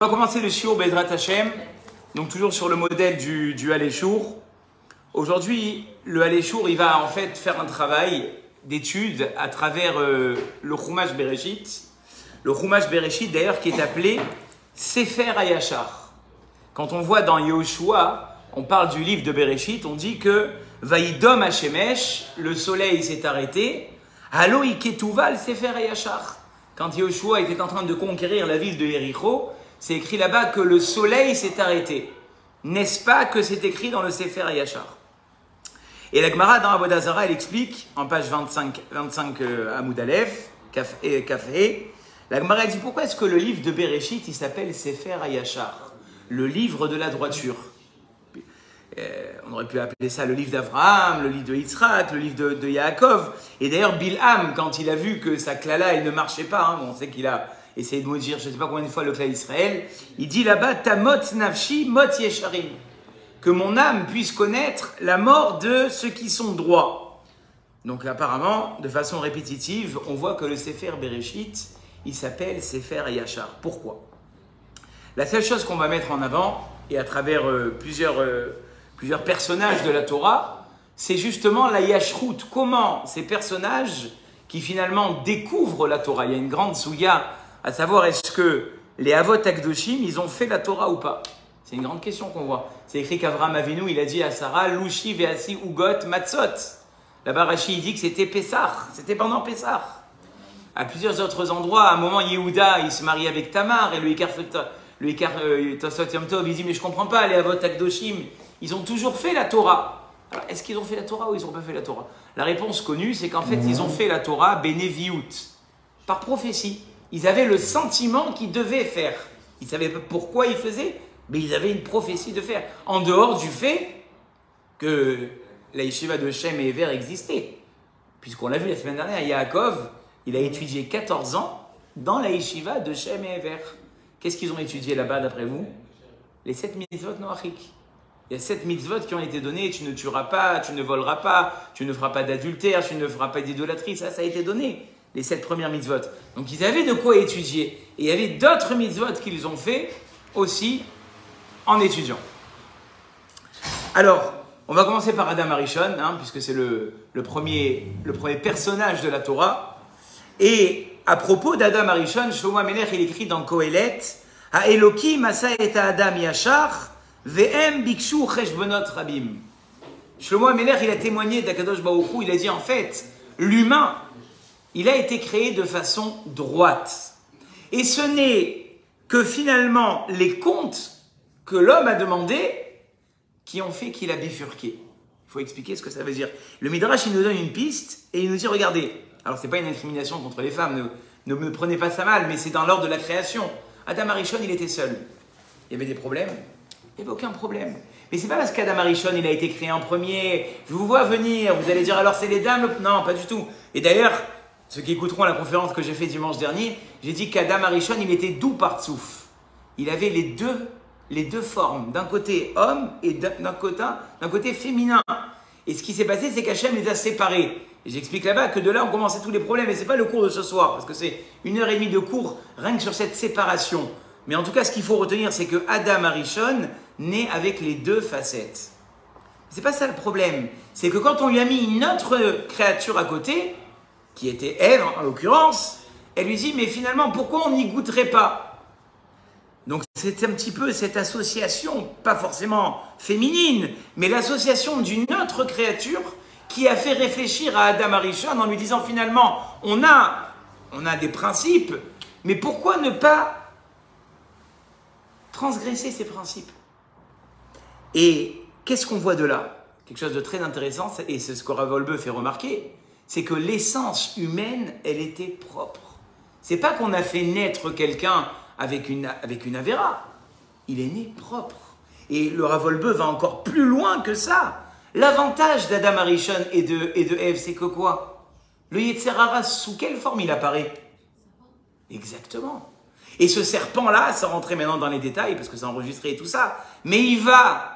On va commencer le shiur Bezrat Hashem, donc toujours sur le modèle du Haléchour. Aujourd'hui, le Haléchour, il va en fait faire un travail d'étude à travers le Chumash Bereshit. Le Chumash Bereshit, d'ailleurs, qui est appelé Sefer HaYashar. Quand on voit dans Yehoshua, on parle du livre de Bereshit, on dit que Vaïdom Hashemesh, le soleil s'est arrêté, Halo Iketuval Sefer HaYashar. Quand Yehoshua était en train de conquérir la ville de Jéricho, c'est écrit là-bas que le soleil s'est arrêté. N'est-ce pas que c'est écrit dans le Sefer HaYashar? Et la Gemara dans Avodah Zarah, elle explique, en page 25 Amoud Aleph, Kaf He, la Gemara elle dit pourquoi est-ce que le livre de Bereshit, il s'appelle Sefer HaYashar, le livre de la droiture. On aurait pu appeler ça le livre d'Abraham, le livre de Yitzhak, le livre de Yaakov. Et d'ailleurs, Bilham, quand il a vu que sa klala, il ne marchait pas, on sait qu'il a essayé de maudire, je ne sais pas combien de fois le clan Israël, il dit là-bas, Tamot nafshi mot yesharim, que mon âme puisse connaître la mort de ceux qui sont droits. Donc apparemment, de façon répétitive, on voit que le Sefer Bereshit, il s'appelle Sefer HaYashar. Pourquoi? La seule chose qu'on va mettre en avant, et à travers plusieurs personnages de la Torah, c'est justement la Yashrut. Comment ces personnages qui finalement découvrent la Torah, il y a une grande souya à savoir est-ce que les Avot Akdoshim, ils ont fait la Torah ou pas? C'est une grande question qu'on voit. C'est écrit qu'Avraham Avinu, il a dit à Sarah, Louchi ve'asi ugot matzot. Là-bas, Rashi, il dit que c'était Pessah, c'était pendant Pessah. À plusieurs autres endroits, à un moment, Yehuda, il se marie avec Tamar, et le Tosot Yom Tov, il dit, mais je comprends pas, les Avot Akdoshim, ils ont toujours fait la Torah. Alors, est-ce qu'ils ont fait la Torah ou ils n'ont pas fait la Torah? La réponse connue, c'est qu'en fait, ils ont fait la Torah Beneviout, par prophétie. Ils avaient le sentiment qu'ils devaient faire. Ils ne savaient pas pourquoi ils faisaient, mais ils avaient une prophétie de faire. En dehors du fait que la yeshiva de Shem et Ever existait. Puisqu'on l'a vu la semaine dernière, Yaakov, il a étudié 14 ans dans la yeshiva de Shem et Ever. Qu'est-ce qu'ils ont étudié là-bas d'après vous? Les 7 mitzvot noachik. Il y a 7 mitzvot qui ont été données. Tu ne tueras pas, tu ne voleras pas, tu ne feras pas d'adultère, tu ne feras pas d'idolâtrie. Ça a été donné. Les 7 premières mitzvot. Donc ils avaient de quoi étudier. Et il y avait d'autres mitzvot qu'ils ont fait aussi en étudiant. Alors, on va commencer par Adam Arishon, puisque c'est le premier personnage de la Torah. Et à propos d'Adam Arishon, Shlomo HaMelech, il écrit dans Kohelet, Ha'elokim asa et Adam yashar, ve'em bikshu cheshbonot rabim. Shlomo HaMelech, il a témoigné d'Akadosh Baruch Hu, il a dit en fait, l'humain, il a été créé de façon droite. Et ce n'est que finalement les comptes que l'homme a demandé qui ont fait qu'il a bifurqué. Il faut expliquer ce que ça veut dire. Le Midrash, il nous donne une piste et il nous dit, regardez, alors c'est pas une incrimination contre les femmes, ne me prenez pas ça mal, mais c'est dans l'ordre de la création. Adam Arishon, il était seul. Il y avait des problèmes? Il n'y avait aucun problème. Mais c'est pas parce qu'Adam Arishon, il a été créé en premier, je vous vois venir, vous allez dire alors c'est les dames, non, pas du tout. Et d'ailleurs, ceux qui écouteront la conférence que j'ai fait dimanche dernier, j'ai dit qu'Adam Arishon, il était doux par tsouf. Il avait les deux formes, d'un côté homme et d'un côté féminin. Et ce qui s'est passé, c'est qu'Hachem les a séparés. Et j'explique là-bas que de là, on commençait tous les problèmes. Et ce n'est pas le cours de ce soir, parce que c'est 1h30 de cours rien que sur cette séparation. Mais en tout cas, ce qu'il faut retenir, c'est que Adam Arishon naît avec les deux facettes. Ce n'est pas ça le problème. C'est que quand on lui a mis une autre créature à côté, qui était Ève en l'occurrence, elle lui dit, mais finalement, pourquoi on n'y goûterait pas? Donc c'est un petit peu cette association, pas forcément féminine, mais l'association d'une autre créature qui a fait réfléchir à Adam Arishon en lui disant finalement, on a des principes, mais pourquoi ne pas transgresser ces principes? Et qu'est-ce qu'on voit de là? Quelque chose de très intéressant, et c'est ce que Rav Wolbe fait remarquer, c'est que l'essence humaine, elle était propre. C'est pas qu'on a fait naître quelqu'un avec une avéra. Il est né propre. Et le Rav Wolbe va encore plus loin que ça. L'avantage d'Adam Arishon et de Ève, c'est que quoi? Le Yetzer Hara, sous quelle forme il apparaît? Exactement. Et ce serpent-là, sans rentrer maintenant dans les détails, parce que c'est enregistré et tout ça, mais il va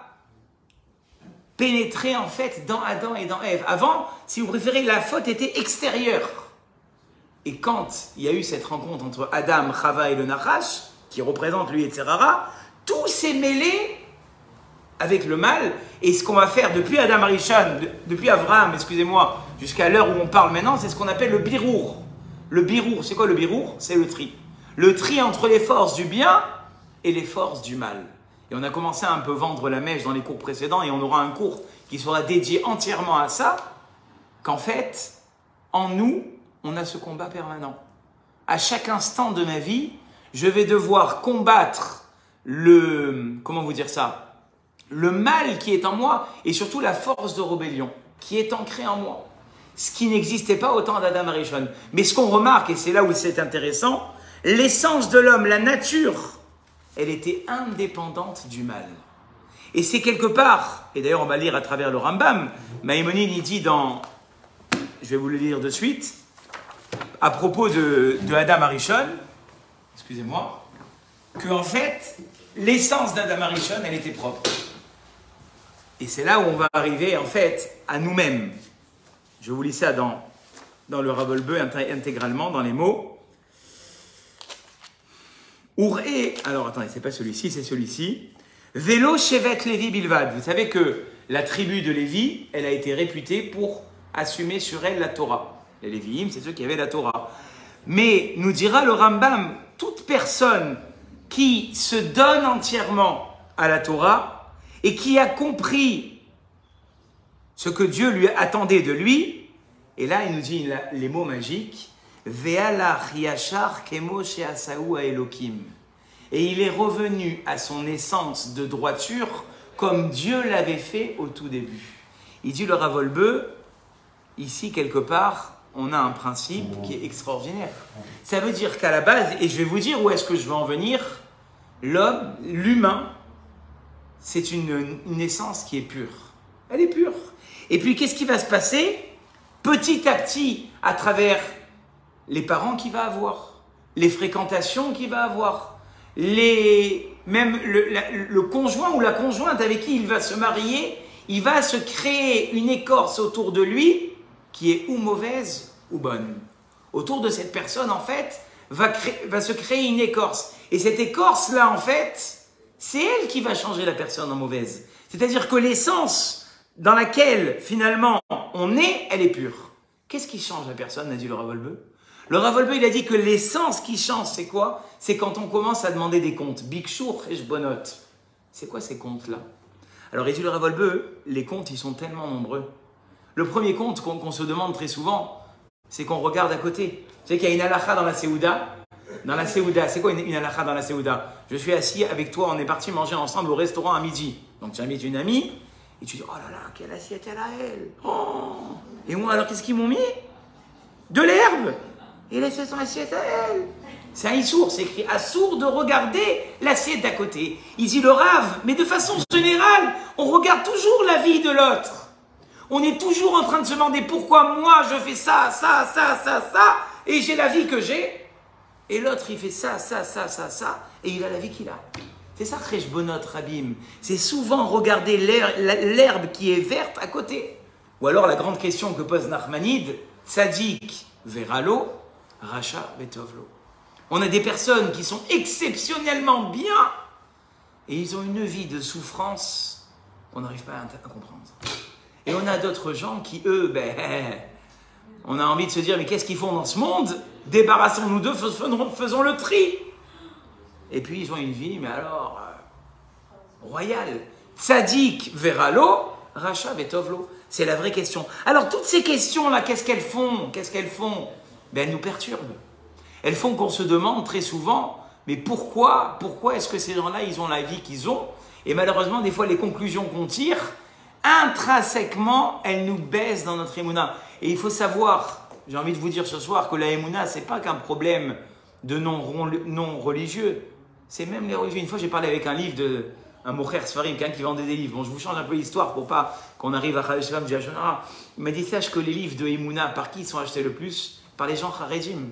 pénétrer en fait dans Adam et dans Ève. Avant, si vous préférez, la faute était extérieure. Et quand il y a eu cette rencontre entre Adam, Chava et le Nachash, qui représente lui, etc., tout s'est mêlé avec le mal. Et ce qu'on va faire depuis Adam Arishon, depuis Abraham, excusez-moi, jusqu'à l'heure où on parle maintenant, c'est ce qu'on appelle le birour. Le birour, c'est quoi le birour? C'est le tri. Le tri entre les forces du bien et les forces du mal. Et on a commencé à un peu vendre la mèche dans les cours précédents et on aura un cours qui sera dédié entièrement à ça, qu'en fait, en nous, on a ce combat permanent. À chaque instant de ma vie, je vais devoir combattre comment vous dire ça, le mal qui est en moi et surtout la force de rébellion qui est ancrée en moi. Ce qui n'existait pas au temps d'Adam Arishon. Mais ce qu'on remarque, et c'est là où c'est intéressant, l'essence de l'homme, la nature, elle était indépendante du mal. Et c'est quelque part, et d'ailleurs on va lire à travers le Rambam, Maïmonide il dit je vais vous le lire de suite, à propos de Adam Arishon, excusez-moi, qu'en fait, l'essence d'Adam Arishon, elle était propre. Et c'est là où on va arriver en fait à nous-mêmes. Je vous lis ça dans le Ravolbeu intégralement, dans les mots. Ouré, alors attendez, c'est pas celui-ci, c'est celui-ci. Vélo Shevet Lévi Bilvad. Vous savez que la tribu de Lévi, elle a été réputée pour assumer sur elle la Torah. Les Lévi'im, c'est ceux qui avaient la Torah. Mais, nous dira le Rambam, toute personne qui se donne entièrement à la Torah et qui a compris ce que Dieu lui attendait de lui, et là il nous dit les mots magiques, Ve'alach yashar kemo she'asahu ha'elokim. Et il est revenu à son essence de droiture comme Dieu l'avait fait au tout début. Il dit le Ravolbeu, ici quelque part, on a un principe qui est extraordinaire. Ça veut dire qu'à la base, et je vais vous dire où est-ce que je veux en venir, l'homme, l'humain, c'est une essence qui est pure. Elle est pure. Et puis qu'est-ce qui va se passer? Petit à petit, à travers les parents qu'il va avoir, les fréquentations qu'il va avoir, même le conjoint ou la conjointe avec qui il va se marier, il va se créer une écorce autour de lui qui est ou mauvaise ou bonne. Autour de cette personne, en fait, va se créer une écorce. Et cette écorce-là, en fait, c'est elle qui va changer la personne en mauvaise. C'est-à-dire que l'essence dans laquelle, finalement, on est, elle est pure. Qu'est-ce qui change la personne, a dit le Ravolbeu? Le Ravolbeu, il a dit que l'essence qui change, c'est quoi? C'est quand on commence à demander des comptes. Bikshur et Jbonot. C'est quoi ces comptes-là? Alors, il dit le Ravolbeu, les comptes, ils sont tellement nombreux. Le premier compte qu'on se demande très souvent, c'est qu'on regarde à côté. Vous savez qu'il y a une halakha dans la Séouda. Dans la Séouda, c'est quoi une halakha dans la Séouda? Je suis assis avec toi, on est parti manger ensemble au restaurant à midi. Donc, tu invites une amie, et tu dis, oh là là, quelle assiette elle a, elle. Oh. Et moi, alors, qu'est-ce qu'ils m'ont mis? De l'herbe. Et laissez son assiette à elle. C'est un issour, c'est écrit assour de regarder l'assiette d'à côté. Il dit le Rav, mais de façon générale, on regarde toujours la vie de l'autre. On est toujours en train de se demander pourquoi moi je fais ça, et j'ai la vie que j'ai. Et l'autre il fait ça, et il a la vie qu'il a. C'est ça, Cheshbonot Rabim. C'est souvent regarder l'herbe qui est verte à côté. Ou alors la grande question que pose Nachmanide, Tzadik veralo, Racha vetovlo. On a des personnes qui sont exceptionnellement bien et ils ont une vie de souffrance qu'on n'arrive pas à comprendre. Et on a d'autres gens qui, eux, on a envie de se dire, mais qu'est-ce qu'ils font dans ce monde? Débarrassons-nous d'eux, faisons le tri. Et puis ils ont une vie, mais alors, royale. Tzadik veralo, Racha vetovlo. C'est la vraie question. Alors toutes ces questions-là, qu'est-ce qu'elles font? Elles nous perturbent. Elles font qu'on se demande très souvent, mais pourquoi est-ce que ces gens-là, ils ont la vie qu'ils ont? Et malheureusement, des fois, les conclusions qu'on tire, intrinsèquement, elles nous baissent dans notre émouna. Et il faut savoir, j'ai envie de vous dire ce soir, que la émouna, c'est pas qu'un problème de non religieux. C'est même les religieux. Une fois, j'ai parlé avec un livre un mocher Sfarim, quelqu'un qui vendait des livres. Bon, je vous change un peu l'histoire pour pas qu'on arrive à Khaleshram du Hachonara. Il m'a dit, sache que les livres de Emouna, par qui ils sont achetés le plus? Par les gens Kharedim.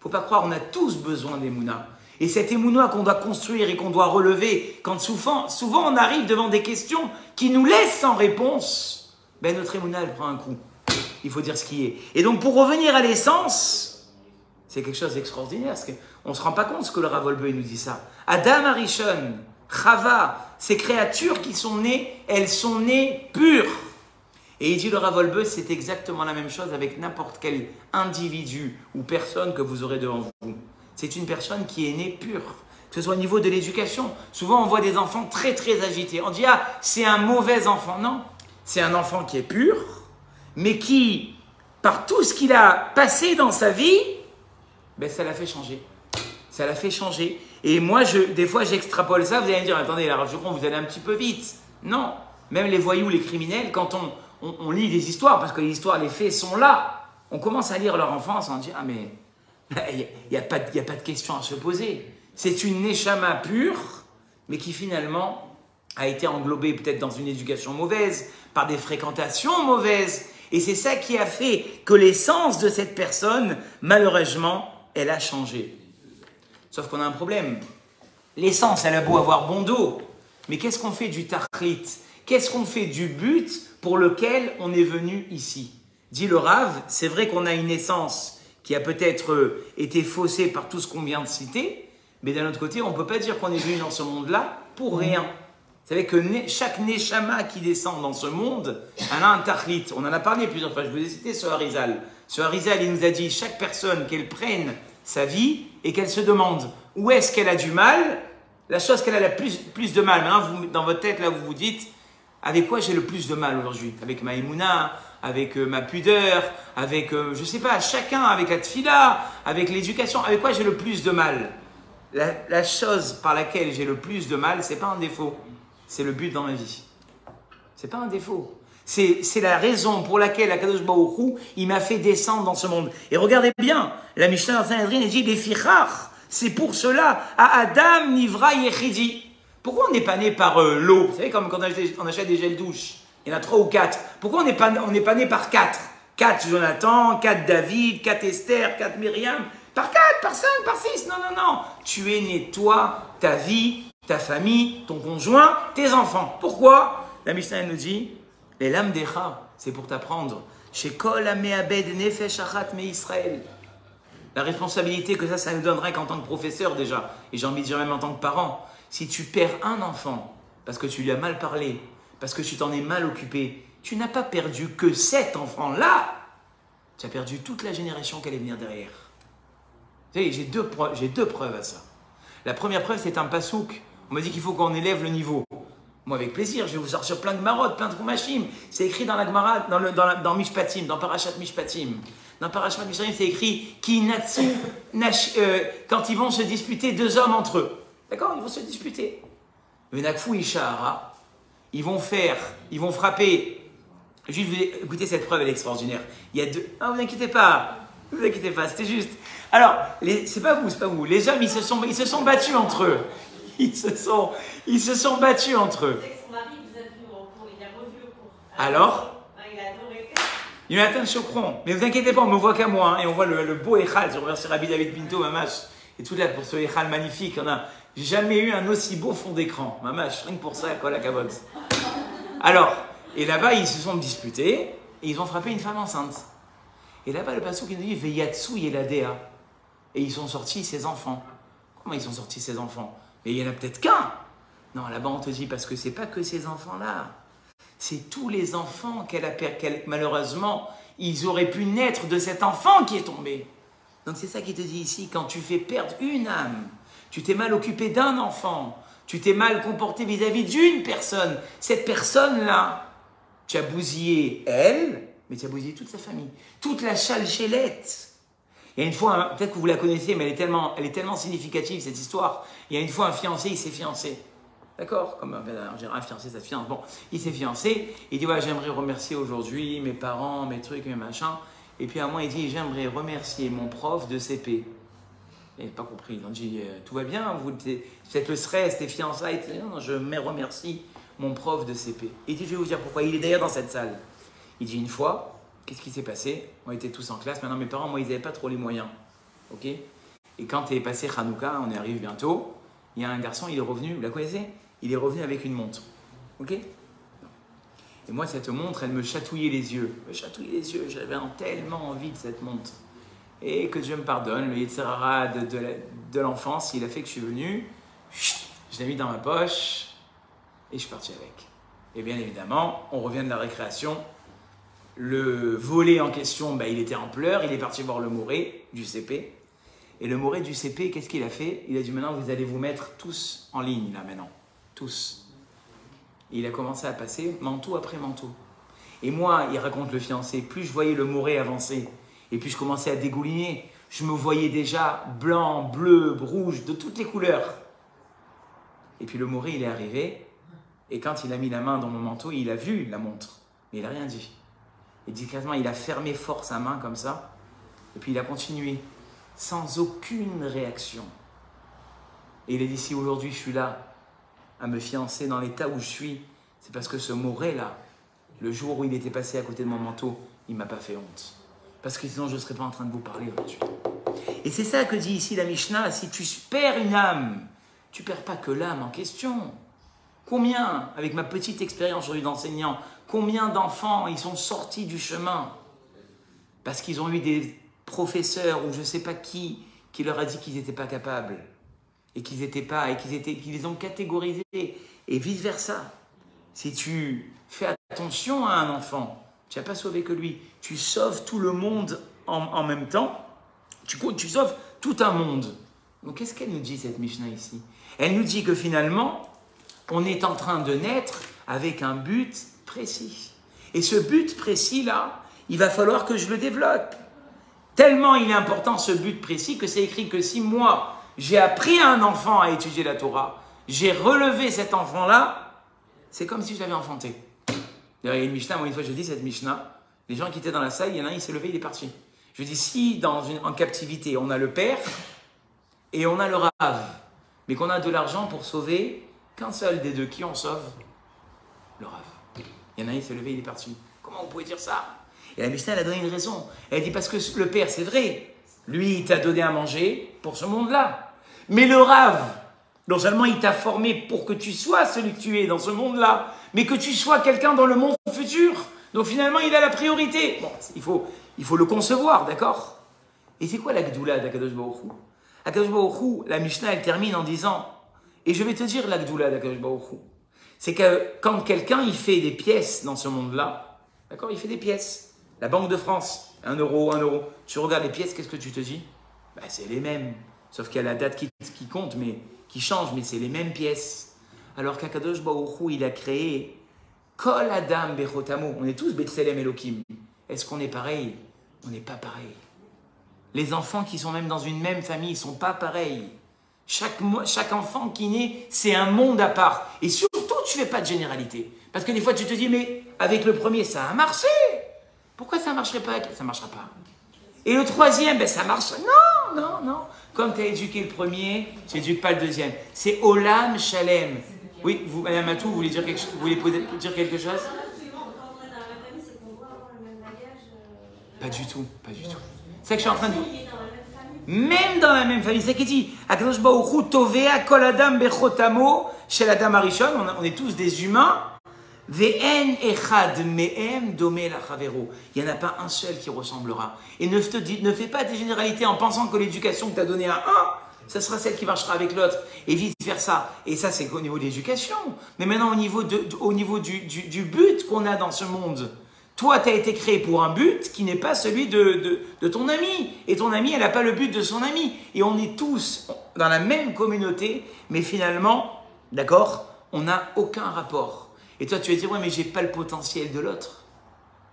Faut pas croire, on a tous besoin d'Emouna. Et cette Emouna qu'on doit construire et qu'on doit relever, quand souvent on arrive devant des questions qui nous laissent sans réponse, notre Emouna, elle prend un coup. Il faut dire ce qui est. Et donc, pour revenir à l'essence, C'est quelque chose d'extraordinaire. On ne se rend pas compte ce que le Rav Wolbe nous dit ça. Adam Arishon, Chava, ces créatures qui sont nées, elles sont nées pures. Et il dit le Rav Wolbe, c'est exactement la même chose avec n'importe quel individu ou personne que vous aurez devant vous. C'est une personne qui est née pure. Que ce soit au niveau de l'éducation. Souvent, on voit des enfants très, très agités. On dit, ah, c'est un mauvais enfant. Non, c'est un enfant qui est pur, mais qui, par tout ce qu'il a passé dans sa vie, ben, ça l'a fait changer. Ça l'a fait changer. Et moi, des fois, j'extrapole ça. Vous allez me dire, attendez, là, je comprends, vous allez un petit peu vite. Non, même les voyous, les criminels, quand on lit des histoires, parce que les histoires, les faits sont là, on commence à lire leur enfance, on dit, ah, mais il n'y a pas de question à se poser. C'est une neshama pure, mais qui finalement a été englobée peut-être dans une éducation mauvaise, par des fréquentations mauvaises. Et c'est ça qui a fait que l'essence de cette personne, malheureusement, elle a changé. Sauf qu'on a un problème. L'essence, elle a beau avoir bon dos, mais qu'est-ce qu'on fait du tachlit? Qu'est-ce qu'on fait du but pour lequel on est venu ici? Dit le Rav, c'est vrai qu'on a une essence qui a peut-être été faussée par tout ce qu'on vient de citer, mais d'un autre côté, on ne peut pas dire qu'on est venu dans ce monde-là pour rien. Vous savez que chaque neshama qui descend dans ce monde, elle a un tachlit. On en a parlé plusieurs fois, je vous ai cité ce Harizal. Ce Harizal, il nous a dit, chaque personne qu'elle prenne sa vie et qu'elle se demande où est-ce qu'elle a du mal, la chose qu'elle a la plus de mal. Maintenant, vous, dans votre tête, là, vous vous dites, avec quoi j'ai le plus de mal aujourd'hui? Avec ma émouna, avec ma pudeur, avec, je ne sais pas, chacun, avec la tfila, avec l'éducation, avec quoi j'ai le plus de mal? La chose par laquelle j'ai le plus de mal, ce n'est pas un défaut, c'est le but dans ma vie. Ce n'est pas un défaut. C'est la raison pour laquelle Akadosh Baruch Hu, il m'a fait descendre dans ce monde. Et regardez bien, la Mishnah dans Sanhedrin dit les fichar. C'est pour cela, à Adam Nivra Yechidi. Pourquoi on n'est pas né par l'eau? Vous savez, comme quand on achète des gels douche, il y en a 3 ou 4. Pourquoi on n'est pas né par 4? 4 Jonathan, 4 David, 4 Esther, 4 Myriam. Par 4, par 5, par 6. Non, non, non. Tu es né, toi, ta vie, ta famille, ton conjoint, tes enfants. Pourquoi? La Mishnah nous dit, les lames d'Echa, c'est pour t'apprendre. Chez Kol Ameabed Nefesh Achat Me Israël. La responsabilité que ça nous donnerait qu'en tant que professeur déjà, et j'ai envie de dire même en tant que parent, si tu perds un enfant, parce que tu lui as mal parlé, parce que tu t'en es mal occupé, tu n'as pas perdu que cet enfant-là, tu as perdu toute la génération qui allait venir derrière. Vous savez, j'ai deux preuves à ça. La première preuve, c'est un pasouk. On m'a dit qu'il faut qu'on élève le niveau. Moi, avec plaisir, je vais vous sortir plein de marottes, plein de Khumashim. C'est écrit dans la Gemara, dans Mishpatim, dans Parashat Mishpatim. Dans Parashat Mishpatim, c'est écrit quand ils vont se disputer 2 hommes entre eux. D'accord? Ils vont se disputer. Venakfou Ishahara, ils vont frapper. Juste, écoutez, cette preuve, elle est extraordinaire. Il y a 2. Ah, vous inquiétez pas, c'était juste. Alors, c'est pas vous. Les hommes, ils se sont battus entre eux. Ils se sont battus entre eux. Son mari vous a vu en cours, il a revu au cours. Alors Il a adoré. Jonathan Chokron. Mais vous inquiétez pas, on me voit qu'à moi. Hein, et on voit le beau Echal. Je remercie Rabbi David Pinto, Mamash. Et tout là pour ce Echal magnifique. On n'a jamais eu un aussi beau fond d'écran. Mamash, rien que pour ça, quoi, la cabot. Alors, et là-bas, ils se sont disputés. Et ils ont frappé une femme enceinte. Et là-bas, le pasteur qui nous dit Veyatsu Yeladea. Et ils sont sortis ses enfants. Comment ils sont sortis ses enfants? Mais il n'y en a peut-être qu'un. Non, là-bas, on te dit, parce que ce n'est pas que ces enfants-là. C'est tous les enfants malheureusement, ils auraient pu naître de cet enfant qui est tombé. Donc c'est ça qui te dit ici, quand tu fais perdre une âme, tu t'es mal occupé d'un enfant, tu t'es mal comporté vis-à-vis d'une personne. Cette personne-là, tu as bousillé elle, mais tu as bousillé toute sa famille. Toute la chalchélette. Il y a une fois, peut-être que vous la connaissez, mais elle est tellement significative, cette histoire. Il y a une fois, un fiancé, il s'est fiancé. D'accord? Comme un fiancé, ça se fiance. Bon, il s'est fiancé. Il dit, ouais, j'aimerais remercier aujourd'hui mes parents, mes trucs, mes machins. Et puis à moi, il dit, j'aimerais remercier mon prof de CP. Il n'a pas compris. Il dit, tout va bien, peut-être le stress, tes fiançailles. Non, je remercie mon prof de CP. Il dit, je vais vous dire pourquoi. Il est d'ailleurs dans cette salle. Il dit, une fois, qu'est-ce qui s'est passé? On était tous en classe. Maintenant, mes parents, moi, ils n'avaient pas trop les moyens. Ok? Et quand est passé Hanouka, on y arrive bientôt, il y a un garçon, il est revenu, vous la connaissez? Il est revenu avec une montre. Ok? Et moi, cette montre, elle me chatouillait les yeux. J'avais tellement envie de cette montre. Et que Dieu me pardonne, le Yetzer Hara de l'enfance, il a fait que je suis venu, je l'ai mis dans ma poche et je suis parti avec. Et bien évidemment, on revient de la récréation. Le volet en question, ben, il était en pleurs, il est parti voir le moré du CP. Et le moré du CP, qu'est-ce qu'il a fait? Il a dit maintenant, vous allez vous mettre tous en ligne, là maintenant. Tous. Et il a commencé à passer manteau après manteau. Et moi, il raconte le fiancé, plus je voyais le moré avancer, et puis je commençais à dégouliner, je me voyais déjà blanc, bleu, rouge, de toutes les couleurs. Et puis le moré, il est arrivé, et quand il a mis la main dans mon manteau, il a vu la montre, mais il n'a rien dit. Et discrètement, il a fermé fort sa main comme ça, et puis il a continué, sans aucune réaction. Et il a dit, si aujourd'hui je suis là, à me fiancer dans l'état où je suis, c'est parce que ce moré-là, le jour où il était passé à côté de mon manteau, il ne m'a pas fait honte. Parce que sinon, je ne serais pas en train de vous parler aujourd'hui. Et c'est ça que dit ici la Mishnah, si tu perds une âme, tu ne perds pas que l'âme en question. Combien, avec ma petite expérience aujourd'hui d'enseignant, combien d'enfants ils sont sortis du chemin parce qu'ils ont eu des professeurs ou je ne sais pas qui leur a dit qu'ils n'étaient pas capables et qu'ils n'étaient pas, et qu'ils les ont catégorisés et vice versa. Si tu fais attention à un enfant, tu n'as pas sauvé que lui. Tu sauves tout le monde en même temps. Tu sauves tout un monde. Donc qu'est-ce qu'elle nous dit cette Mishnah ici? Elle nous dit que finalement, on est en train de naître avec un but précis. Et ce but précis-là, il va falloir que je le développe. Tellement il est important ce but précis que c'est écrit que si moi, j'ai appris à un enfant à étudier la Torah, j'ai relevé cet enfant-là, c'est comme si je l'avais enfanté. D'ailleurs, il y a une Mishnah, moi une fois je dis cette Mishnah, les gens qui étaient dans la salle, il y en a un, il s'est levé, il est parti. Je dis, si en captivité, on a le père et on a le rave, mais qu'on a de l'argent pour sauver qu'un seul des deux, qui on sauve? Le rave. Il y en a un, il s'est levé, il est parti. Comment vous pouvez dire ça? Et la Mishnah, elle a donné une raison. Elle dit, parce que le père, c'est vrai, lui, il t'a donné à manger pour ce monde-là. Mais le rave, non seulement il t'a formé pour que tu sois celui que tu es dans ce monde-là, mais que tu sois quelqu'un dans le monde futur. Donc finalement, il a la priorité. Bon, il faut le concevoir, d'accord? Et c'est quoi la Gdoula d'Akadosh Baruch Hu? Akadosh Baruch Hu, la Mishnah, elle termine en disant, et je vais te dire la Gdoula d'Akadosh Baruch Hu, c'est que quand quelqu'un, il fait des pièces dans ce monde-là, d'accord, il fait des pièces. La Banque de France, 1 euro, 1 euro. Tu regardes les pièces, qu'est-ce que tu te dis? Ben, c'est les mêmes. Sauf qu'il y a la date qui compte, mais qui change, mais c'est les mêmes pièces. Alors qu'Akadosh Baruch Hu, il a créé Kol Adam Bechotamo. On est tous Betselem Elohim. Est-ce qu'on est pareil? On n'est pas pareil. Les enfants qui sont même dans une même famille ne sont pas pareils. Chaque enfant qui naît, c'est un monde à part. Et surtout, tu ne fais pas de généralité. Parce que des fois, tu te dis, mais avec le premier, ça a marché. Pourquoi ça ne marcherait pas? Ça ne marchera pas. Et le troisième, ben ça marche. Non, non, non. Comme tu as éduqué le premier, tu n'éduques pas le deuxième. C'est Olam Shalem. Oui, vous, Madame Matou, vous voulez dire quelque chose? Vous voulez dire quelque chose? Pas du tout, pas du tout. C'est ça que je suis en train de dire. Même dans la même famille, c'est ce qu'il dit. Akadosh Baruch Hu tovea kol adam bechotamo shel adam harishon. On est tous des humains. Ve'en echad me'em domé la chavero. Il n'y en a pas un seul qui ressemblera. Et ne fais pas des généralités en pensant que l'éducation que tu as donnée à un, ça sera celle qui marchera avec l'autre. Et vice versa. Et ça, c'est au niveau de l'éducation. Mais maintenant, au niveau du but qu'on a dans ce monde. Toi, tu as été créé pour un but qui n'est pas celui de ton ami. Et ton ami, elle n'a pas le but de son ami. Et on est tous dans la même communauté, mais finalement, d'accord, on n'a aucun rapport. Et toi, tu vas dire, ouais, mais j'ai pas le potentiel de l'autre.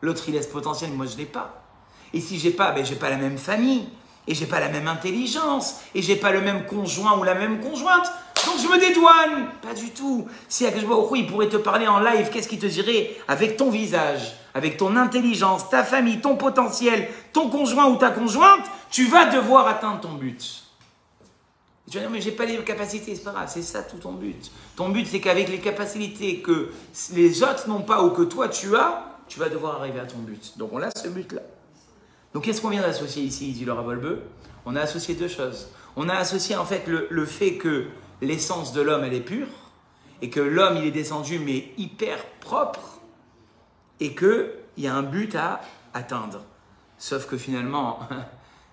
L'autre, il a ce potentiel, moi, je l'ai pas. Et si j'ai pas, ben, j'ai pas la même famille. Et j'ai pas la même intelligence. Et j'ai pas le même conjoint ou la même conjointe. Donc, je me dédouane. Pas du tout. Si Akadosh Baruch Hu, il pourrait te parler en live, qu'est-ce qu'il te dirait? Avec ton visage, avec ton intelligence, ta famille, ton potentiel, ton conjoint ou ta conjointe, tu vas devoir atteindre ton but. Et tu vas dire, mais j'ai pas les capacités, c'est pas grave, c'est ça tout ton but. Ton but, c'est qu'avec les capacités que les autres n'ont pas ou que toi tu as, tu vas devoir arriver à ton but. Donc on a ce but-là. Donc qu'est-ce qu'on vient d'associer ici, dit le Rav Wolbe? On a associé deux choses. On a associé en fait le fait que l'essence de l'homme, elle est pure, et que l'homme, il est descendu, mais hyper propre, et qu'il y a un but à atteindre. Sauf que finalement,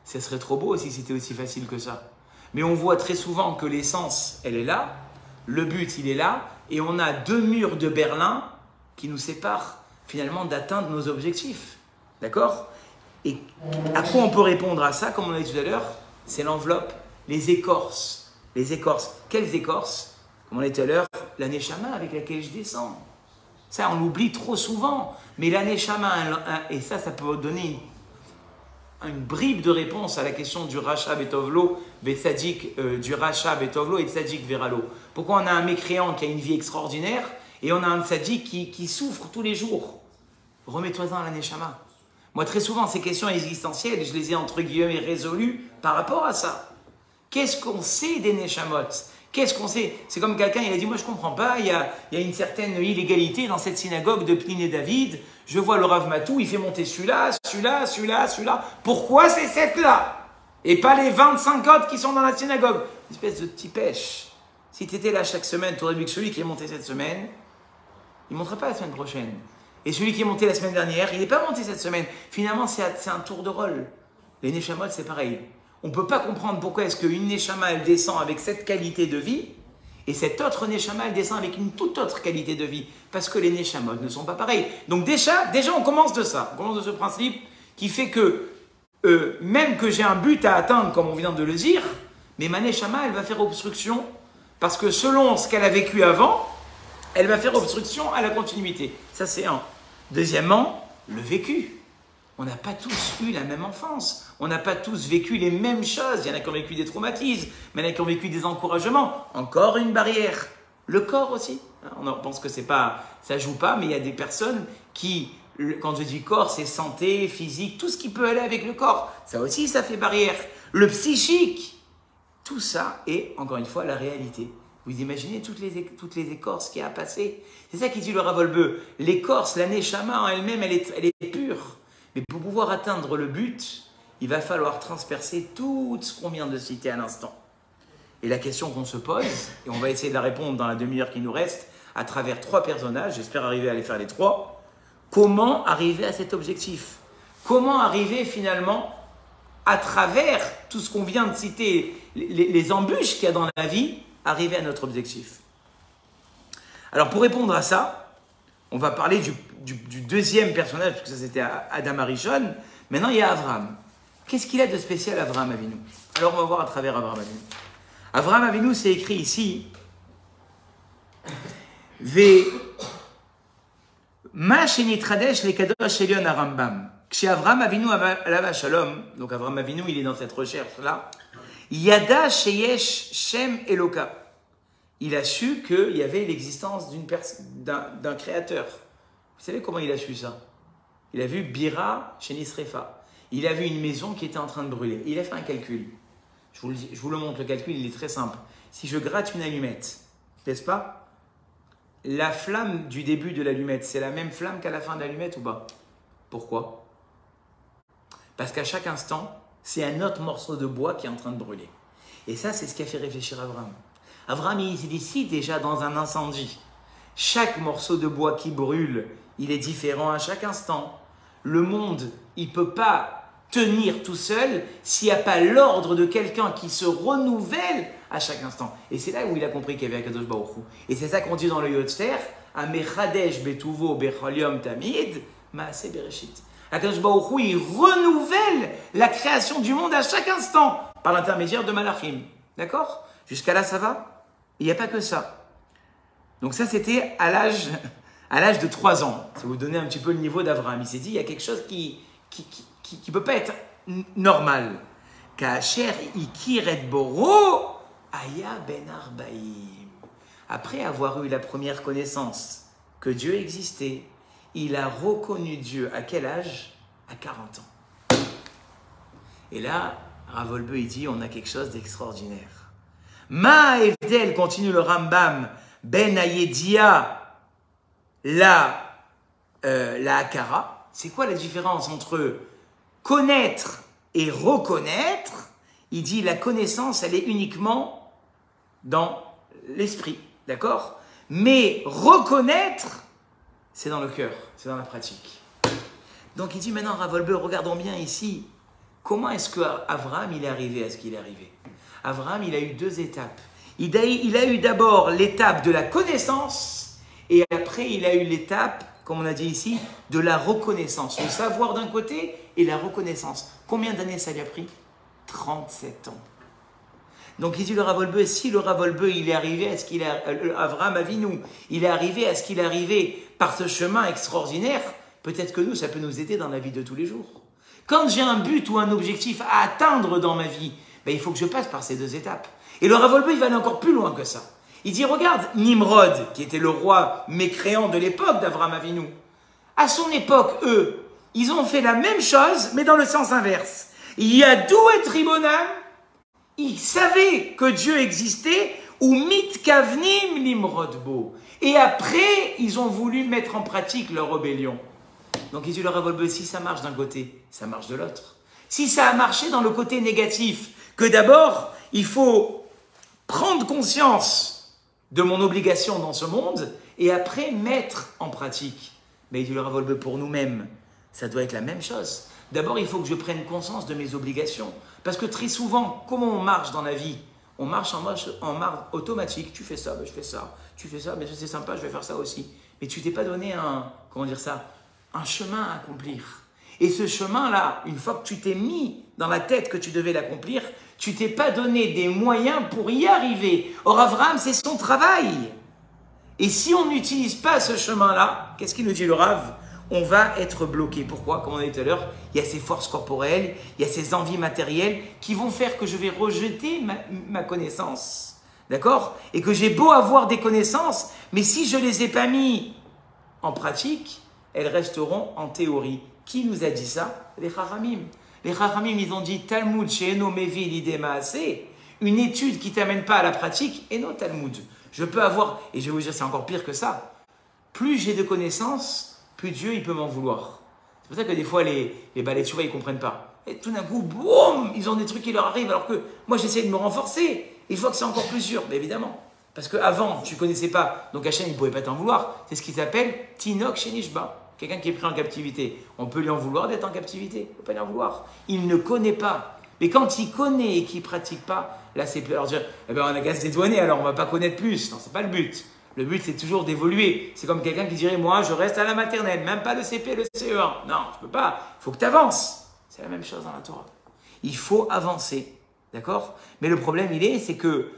Ce serait trop beau si c'était aussi facile que ça. Mais on voit très souvent que l'essence, elle est là, le but, il est là, et on a 2 murs de Berlin qui nous séparent finalement d'atteindre nos objectifs. D'accord? Et à quoi on peut répondre à ça, comme on a dit tout à l'heure? C'est l'enveloppe, les écorces. Les écorces. Quelles écorces? Comme on a dit tout à l'heure, la neshama avec laquelle je descends. Ça, on l'oublie trop souvent. Mais la neshama, et ça peut donner une bribe de réponse à la question du Racha Betovlo, du Racha Betovlo et Tzadik Veralo. Pourquoi on a un mécréant qui a une vie extraordinaire et on a un Tzadik qui souffre tous les jours? Remets-toi-en à la neshama. Moi, très souvent, ces questions existentielles, je les ai entre guillemets résolues par rapport à ça. Qu'est-ce qu'on sait des neshamot? Qu'est-ce qu'on sait? C'est comme quelqu'un, il a dit, moi je ne comprends pas, il y a une certaine illégalité dans cette synagogue de Pline et David. Je vois le Rav Matou, il fait monter celui-là. Pourquoi c'est cette-là? Et pas les 25 autres qui sont dans la synagogue? Une espèce de petit pêche. Si tu étais là chaque semaine, tu aurais vu que celui qui est monté cette semaine, il ne montera pas la semaine prochaine. Et celui qui est monté la semaine dernière, il n'est pas monté cette semaine. Finalement, c'est un tour de rôle. Les neshamot, c'est pareil. On ne peut pas comprendre pourquoi est-ce qu'une neshama, elle descend avec cette qualité de vie, et cette autre neshama, elle descend avec une toute autre qualité de vie. Parce que les neshamot ne sont pas pareils. Donc déjà, on commence de ça. On commence de ce principe qui fait que, même que j'ai un but à atteindre, comme on vient de le dire, mais ma neshama, elle va faire obstruction, parce que selon ce qu'elle a vécu avant, elle va faire obstruction à la continuité. Ça, c'est un. Deuxièmement, le vécu. On n'a pas tous eu la même enfance. On n'a pas tous vécu les mêmes choses. Il y en a qui ont vécu des traumatismes, mais il y en a qui ont vécu des encouragements. Encore une barrière. Le corps aussi. On pense que c'est pas, ça joue pas, mais il y a des personnes qui, quand je dis corps, c'est santé, physique, tout ce qui peut aller avec le corps. Ça aussi, ça fait barrière. Le psychique. Tout ça est, encore une fois, la réalité. Vous imaginez toutes les écorces qu'il y a à passer. C'est ça qui dit le Rav Wolbe. L'écorce, la neshama en elle-même, elle est pure. Mais pour pouvoir atteindre le but, il va falloir transpercer tout ce qu'on vient de citer à l'instant. Et la question qu'on se pose, et on va essayer de la répondre dans la demi-heure qui nous reste, à travers 3 personnages, j'espère arriver à les faire les 3, comment arriver à cet objectif? Comment arriver finalement, à travers tout ce qu'on vient de citer, les embûches qu'il y a dans la vie, arriver à notre objectif? Alors pour répondre à ça, on va parler du deuxième personnage, parce que ça c'était Adam Arishon. Maintenant il y a Avraham. Qu'est-ce qu'il a de spécial Avraham Avinu? Alors on va voir à travers Avraham Avinu. Avraham Avinu, c'est écrit ici Ma shenitradesh lekadosh elion harambam. Chez Avraham Avinu alava shalom, donc Avraham Avinu il est dans cette recherche là. Yada sheyesh shem Eloka. Il a su qu'il y avait l'existence d'un créateur. Vous savez comment il a su ça? Il a vu Bira chez Nisrefa. Il a vu une maison qui était en train de brûler. Il a fait un calcul. Je vous le montre, le calcul, il est très simple. Si je gratte une allumette, n'est-ce pas? La flamme du début de l'allumette, c'est la même flamme qu'à la fin de l'allumette ou pas? Pourquoi? Parce qu'à chaque instant, c'est un autre morceau de bois qui est en train de brûler. Et ça, c'est ce qui a fait réfléchir Avraham. Avraham, il est ici déjà dans un incendie. Chaque morceau de bois qui brûle, il est différent à chaque instant. Le monde, il ne peut pas tenir tout seul s'il n'y a pas l'ordre de quelqu'un qui se renouvelle à chaque instant. Et c'est là où il a compris qu'il y avait Akadosh Baruch Hu. Et c'est ça qu'on dit dans le Yotzer, Amechadesh betuvo bechol tamid, maaseh bereshit. Akadosh Baruch Hu, il renouvelle la création du monde à chaque instant par l'intermédiaire de Malachim. D'accord? Jusqu'à là, ça va? Il n'y a pas que ça. Donc ça, c'était à l'âge de 3 ans. Ça vous donne un petit peu le niveau d'Avraham. Il s'est dit, il y a quelque chose qui peut pas être normal. Kacher ikiret boro aya ben arbaim. Après avoir eu la première connaissance que Dieu existait, il a reconnu Dieu à quel âge? À 40 ans. Et là, Rav Wolbe, il dit, on a quelque chose d'extraordinaire. Ma evdel, continue le Rambam, ben ayedia la akara. C'est quoi la différence entre connaître et reconnaître? Il dit la connaissance, elle est uniquement dans l'esprit, d'accord? Mais reconnaître, c'est dans le cœur, c'est dans la pratique. Donc il dit maintenant, Rav Wolbe, regardons bien ici, Comment est-ce qu'Abraham il est arrivé à ce qu'il est arrivé? Abraham, il a eu deux étapes. Il a eu d'abord l'étape de la connaissance et après il a eu l'étape, comme on a dit ici, de la reconnaissance. Le savoir d'un côté et la reconnaissance. Combien d'années ça lui a pris? 37 ans. Donc il dit le Rav Wolbe, si le Rav Wolbe il est arrivé à ce qu'il a, Avraham Avinu, il est arrivé à ce qu'il est arrivé par ce chemin extraordinaire, peut-être que nous, ça peut nous aider dans la vie de tous les jours. Quand j'ai un but ou un objectif à atteindre dans ma vie, ben, il faut que je passe par ces deux étapes. Et le Rav Wolbe, il va aller encore plus loin que ça. Il dit, regarde, Nimrod, qui était le roi mécréant de l'époque d'Avraham Avinu, à son époque, eux, ils ont fait la même chose, mais dans le sens inverse. Il y a d'où être ribonam, ils savaient que Dieu existait, ou mitkavnim Nimrodbo. Et après, ils ont voulu mettre en pratique leur rébellion. Donc, il dit le Rav Wolbe, si ça marche d'un côté, ça marche de l'autre. Si ça a marché dans le côté négatif, que d'abord, il faut prendre conscience de mon obligation dans ce monde, et après mettre en pratique. Mais il dit le Rav Wolbe, pour nous-mêmes, ça doit être la même chose. D'abord, il faut que je prenne conscience de mes obligations. Parce que très souvent, comment on marche dans la vie? On marche en marche automatique. Tu fais ça, ben je fais ça. Tu fais ça, ben c'est sympa, je vais faire ça aussi. Mais tu t'es pas donné un chemin à accomplir. Et ce chemin-là, une fois que tu t'es mis dans la tête que tu devais l'accomplir, tu t'es pas donné des moyens pour y arriver. Or, Avraham, c'est son travail. Et si on n'utilise pas ce chemin-là, qu'est-ce qu'il nous dit le Rav? On va être bloqué. Pourquoi? Comme on a dit tout à l'heure, il y a ces forces corporelles, il y a ces envies matérielles qui vont faire que je vais rejeter ma connaissance. D'accord? Et que j'ai beau avoir des connaissances, mais si je ne les ai pas mis en pratique, elles resteront en théorie. Qui nous a dit ça? Les Chachamim. Les Chachamim, ils ont dit Talmud she'eno mevi lidei ma'aseh, une étude qui ne t'amène pas à la pratique, et non Talmud. Je peux avoir, et je vais vous dire, c'est encore pire que ça. Plus j'ai de connaissances, plus Dieu, il peut m'en vouloir. C'est pour ça que des fois, les balais de chouva, ils ne comprennent pas. Et tout d'un coup, boum, ils ont des trucs qui leur arrivent, alors que moi, j'essaie de me renforcer. Et je vois que c'est encore plus dur, mais évidemment. Parce qu'avant, tu ne connaissais pas, donc Hachem, il ne pouvait pas t'en vouloir. C'est ce qui s'appelle Tinok Shenishba. Quelqu'un qui est pris en captivité. On peut lui en vouloir d'être en captivité. On ne peut pas lui en vouloir. Il ne connaît pas. Mais quand il connaît et qu'il ne pratique pas, là, c'est plus. Alors dire, eh ben, on a qu'à se dédouaner, alors on ne va pas connaître plus. Non, ce n'est pas le but. Le but, c'est toujours d'évoluer. C'est comme quelqu'un qui dirait, moi, je reste à la maternelle, même pas le CP, le CE1. Non, je ne peux pas. Il faut que tu avances. C'est la même chose dans la Torah. Il faut avancer. D'accord? Mais le problème, c'est que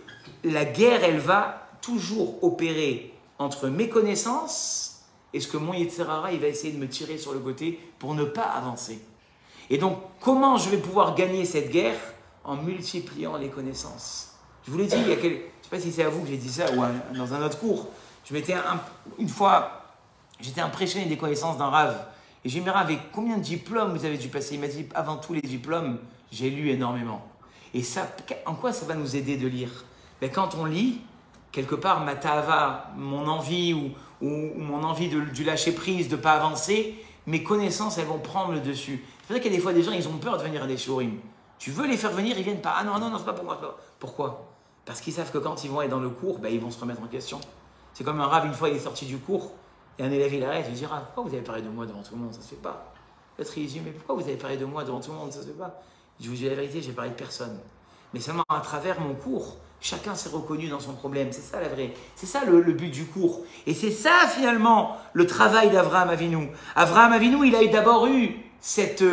la guerre, elle va toujours opérer entre mes connaissances et ce que mon Yetzer Hara, il va essayer de me tirer sur le côté pour ne pas avancer. Et donc, comment je vais pouvoir gagner cette guerre? En multipliant les connaissances. Je vous l'ai dit, je ne sais pas si c'est à vous que j'ai dit ça ou dans un autre cours. Une fois, j'étais impressionné des connaissances d'un Rav. Et j'ai dit, mais Rav, avec combien de diplômes vous avez dû passer? Il m'a dit, avant tous les diplômes, j'ai lu énormément. Et ça, en quoi ça va nous aider de lire? Ben, quand on lit, quelque part, ma ta'ava, mon envie ou mon envie du lâcher prise, de ne pas avancer, mes connaissances, elles vont prendre le dessus. C'est pour ça qu'il y a des fois des gens, ils ont peur de venir à des shiurim. Tu veux les faire venir, ils viennent pas. Ah non, c'est pas pour moi. Pourquoi? Parce qu'ils savent que quand ils vont être dans le cours, ben, ils vont se remettre en question. C'est comme un Rav, une fois il est sorti du cours, et un élève il arrête, il dit, pourquoi vous avez parlé de moi devant tout le monde? Ça se fait pas. L'autre il dit, mais pourquoi vous avez parlé de moi devant tout le monde? Ça se fait pas. Je vous dis la vérité, j'ai parlé de personne. Mais seulement à travers mon cours, chacun s'est reconnu dans son problème. C'est ça la vraie. C'est ça le but du cours. Et c'est ça finalement le travail d'Avraham Avinu. Avraham Avinu, il a d'abord eu cette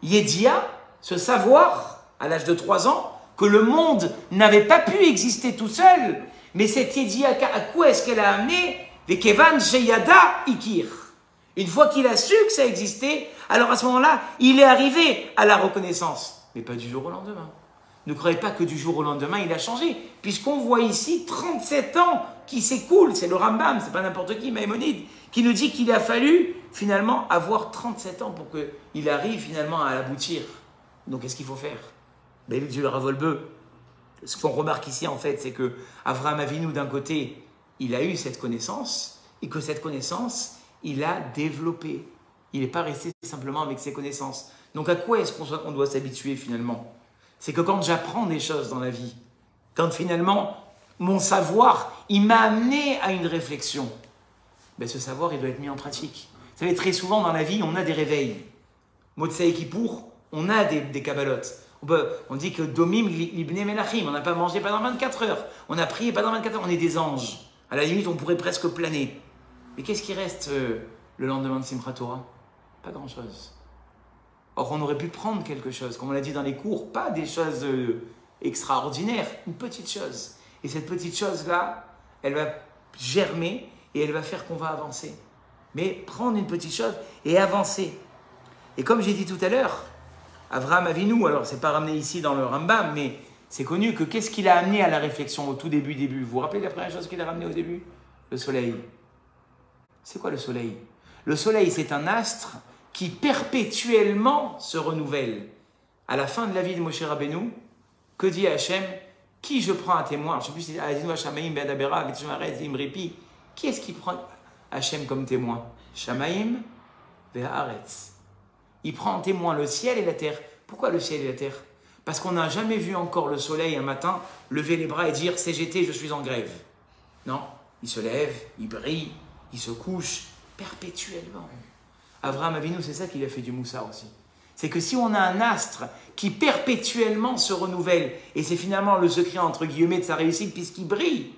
yédia, ce savoir, à l'âge de 3 ans, que le monde n'avait pas pu exister tout seul. Mais cette yédia, à quoi est-ce qu'elle a amené? Vekevan sheyada ikir. Une fois qu'il a su que ça existait, alors à ce moment-là, il est arrivé à la reconnaissance. Mais pas du jour au lendemain. Ne croyez pas que du jour au lendemain, il a changé. Puisqu'on voit ici 37 ans qui s'écoulent. C'est le Rambam, c'est pas n'importe qui, Maïmonide, qui nous dit qu'il a fallu finalement avoir 37 ans pour qu'il arrive finalement à l'aboutir. Donc qu'est-ce qu'il faut faire? Ben, il dit le Rav Wolbe. Ce qu'on remarque ici, en fait, c'est que Avraham Avinu, d'un côté, il a eu cette connaissance, et que cette connaissance, il a développé. Il n'est pas resté simplement avec ses connaissances. Donc à quoi est-ce qu'on doit s'habituer finalement? C'est que quand j'apprends des choses dans la vie, quand finalement mon savoir, il m'a amené à une réflexion, ben ce savoir, il doit être mis en pratique. Vous savez, très souvent dans la vie, on a des réveils. Motsei Kippour, On a des kabbalotes. On dit que Domim libne melachim, on n'a pas mangé pendant 24 heures. On a prié pendant 24 heures, on est des anges. À la limite, on pourrait presque planer. Mais qu'est-ce qui reste le lendemain de Simchat Torah? Pas grand-chose. Or, on aurait pu prendre quelque chose, comme on l'a dit dans les cours, pas des choses extraordinaires, une petite chose. Et cette petite chose-là, elle va germer et elle va faire qu'on va avancer. Mais prendre une petite chose et avancer. Et comme j'ai dit tout à l'heure, Avraham Avinu, alors c'est pas ramené ici dans le Rambam, mais c'est connu que qu'est-ce qu'il a amené à la réflexion au tout début? Vous vous rappelez la première chose qu'il a ramené au début? Le soleil. C'est quoi le soleil? Le soleil, c'est un astre qui perpétuellement se renouvelle. À la fin de la vie de Moshe Rabbeinu, que dit Hachem? Qui je prends à témoin? Je ne sais plus si Azinu Hashamaim Be'adabera, Betchumaret, Imripi. Qui est-ce qui prend Hachem comme témoin? Shamaim Ve'aretz. Il prend en témoin le ciel et la terre. Pourquoi le ciel et la terre? Parce qu'on n'a jamais vu encore le soleil un matin lever les bras et dire CGT, je suis en grève. Non, il se lève, il brille, il se couche perpétuellement. Avraham Avinu, c'est ça qu'il a fait du Moussar aussi. C'est que si on a un astre qui perpétuellement se renouvelle, et c'est finalement le secret entre guillemets de sa réussite puisqu'il brille,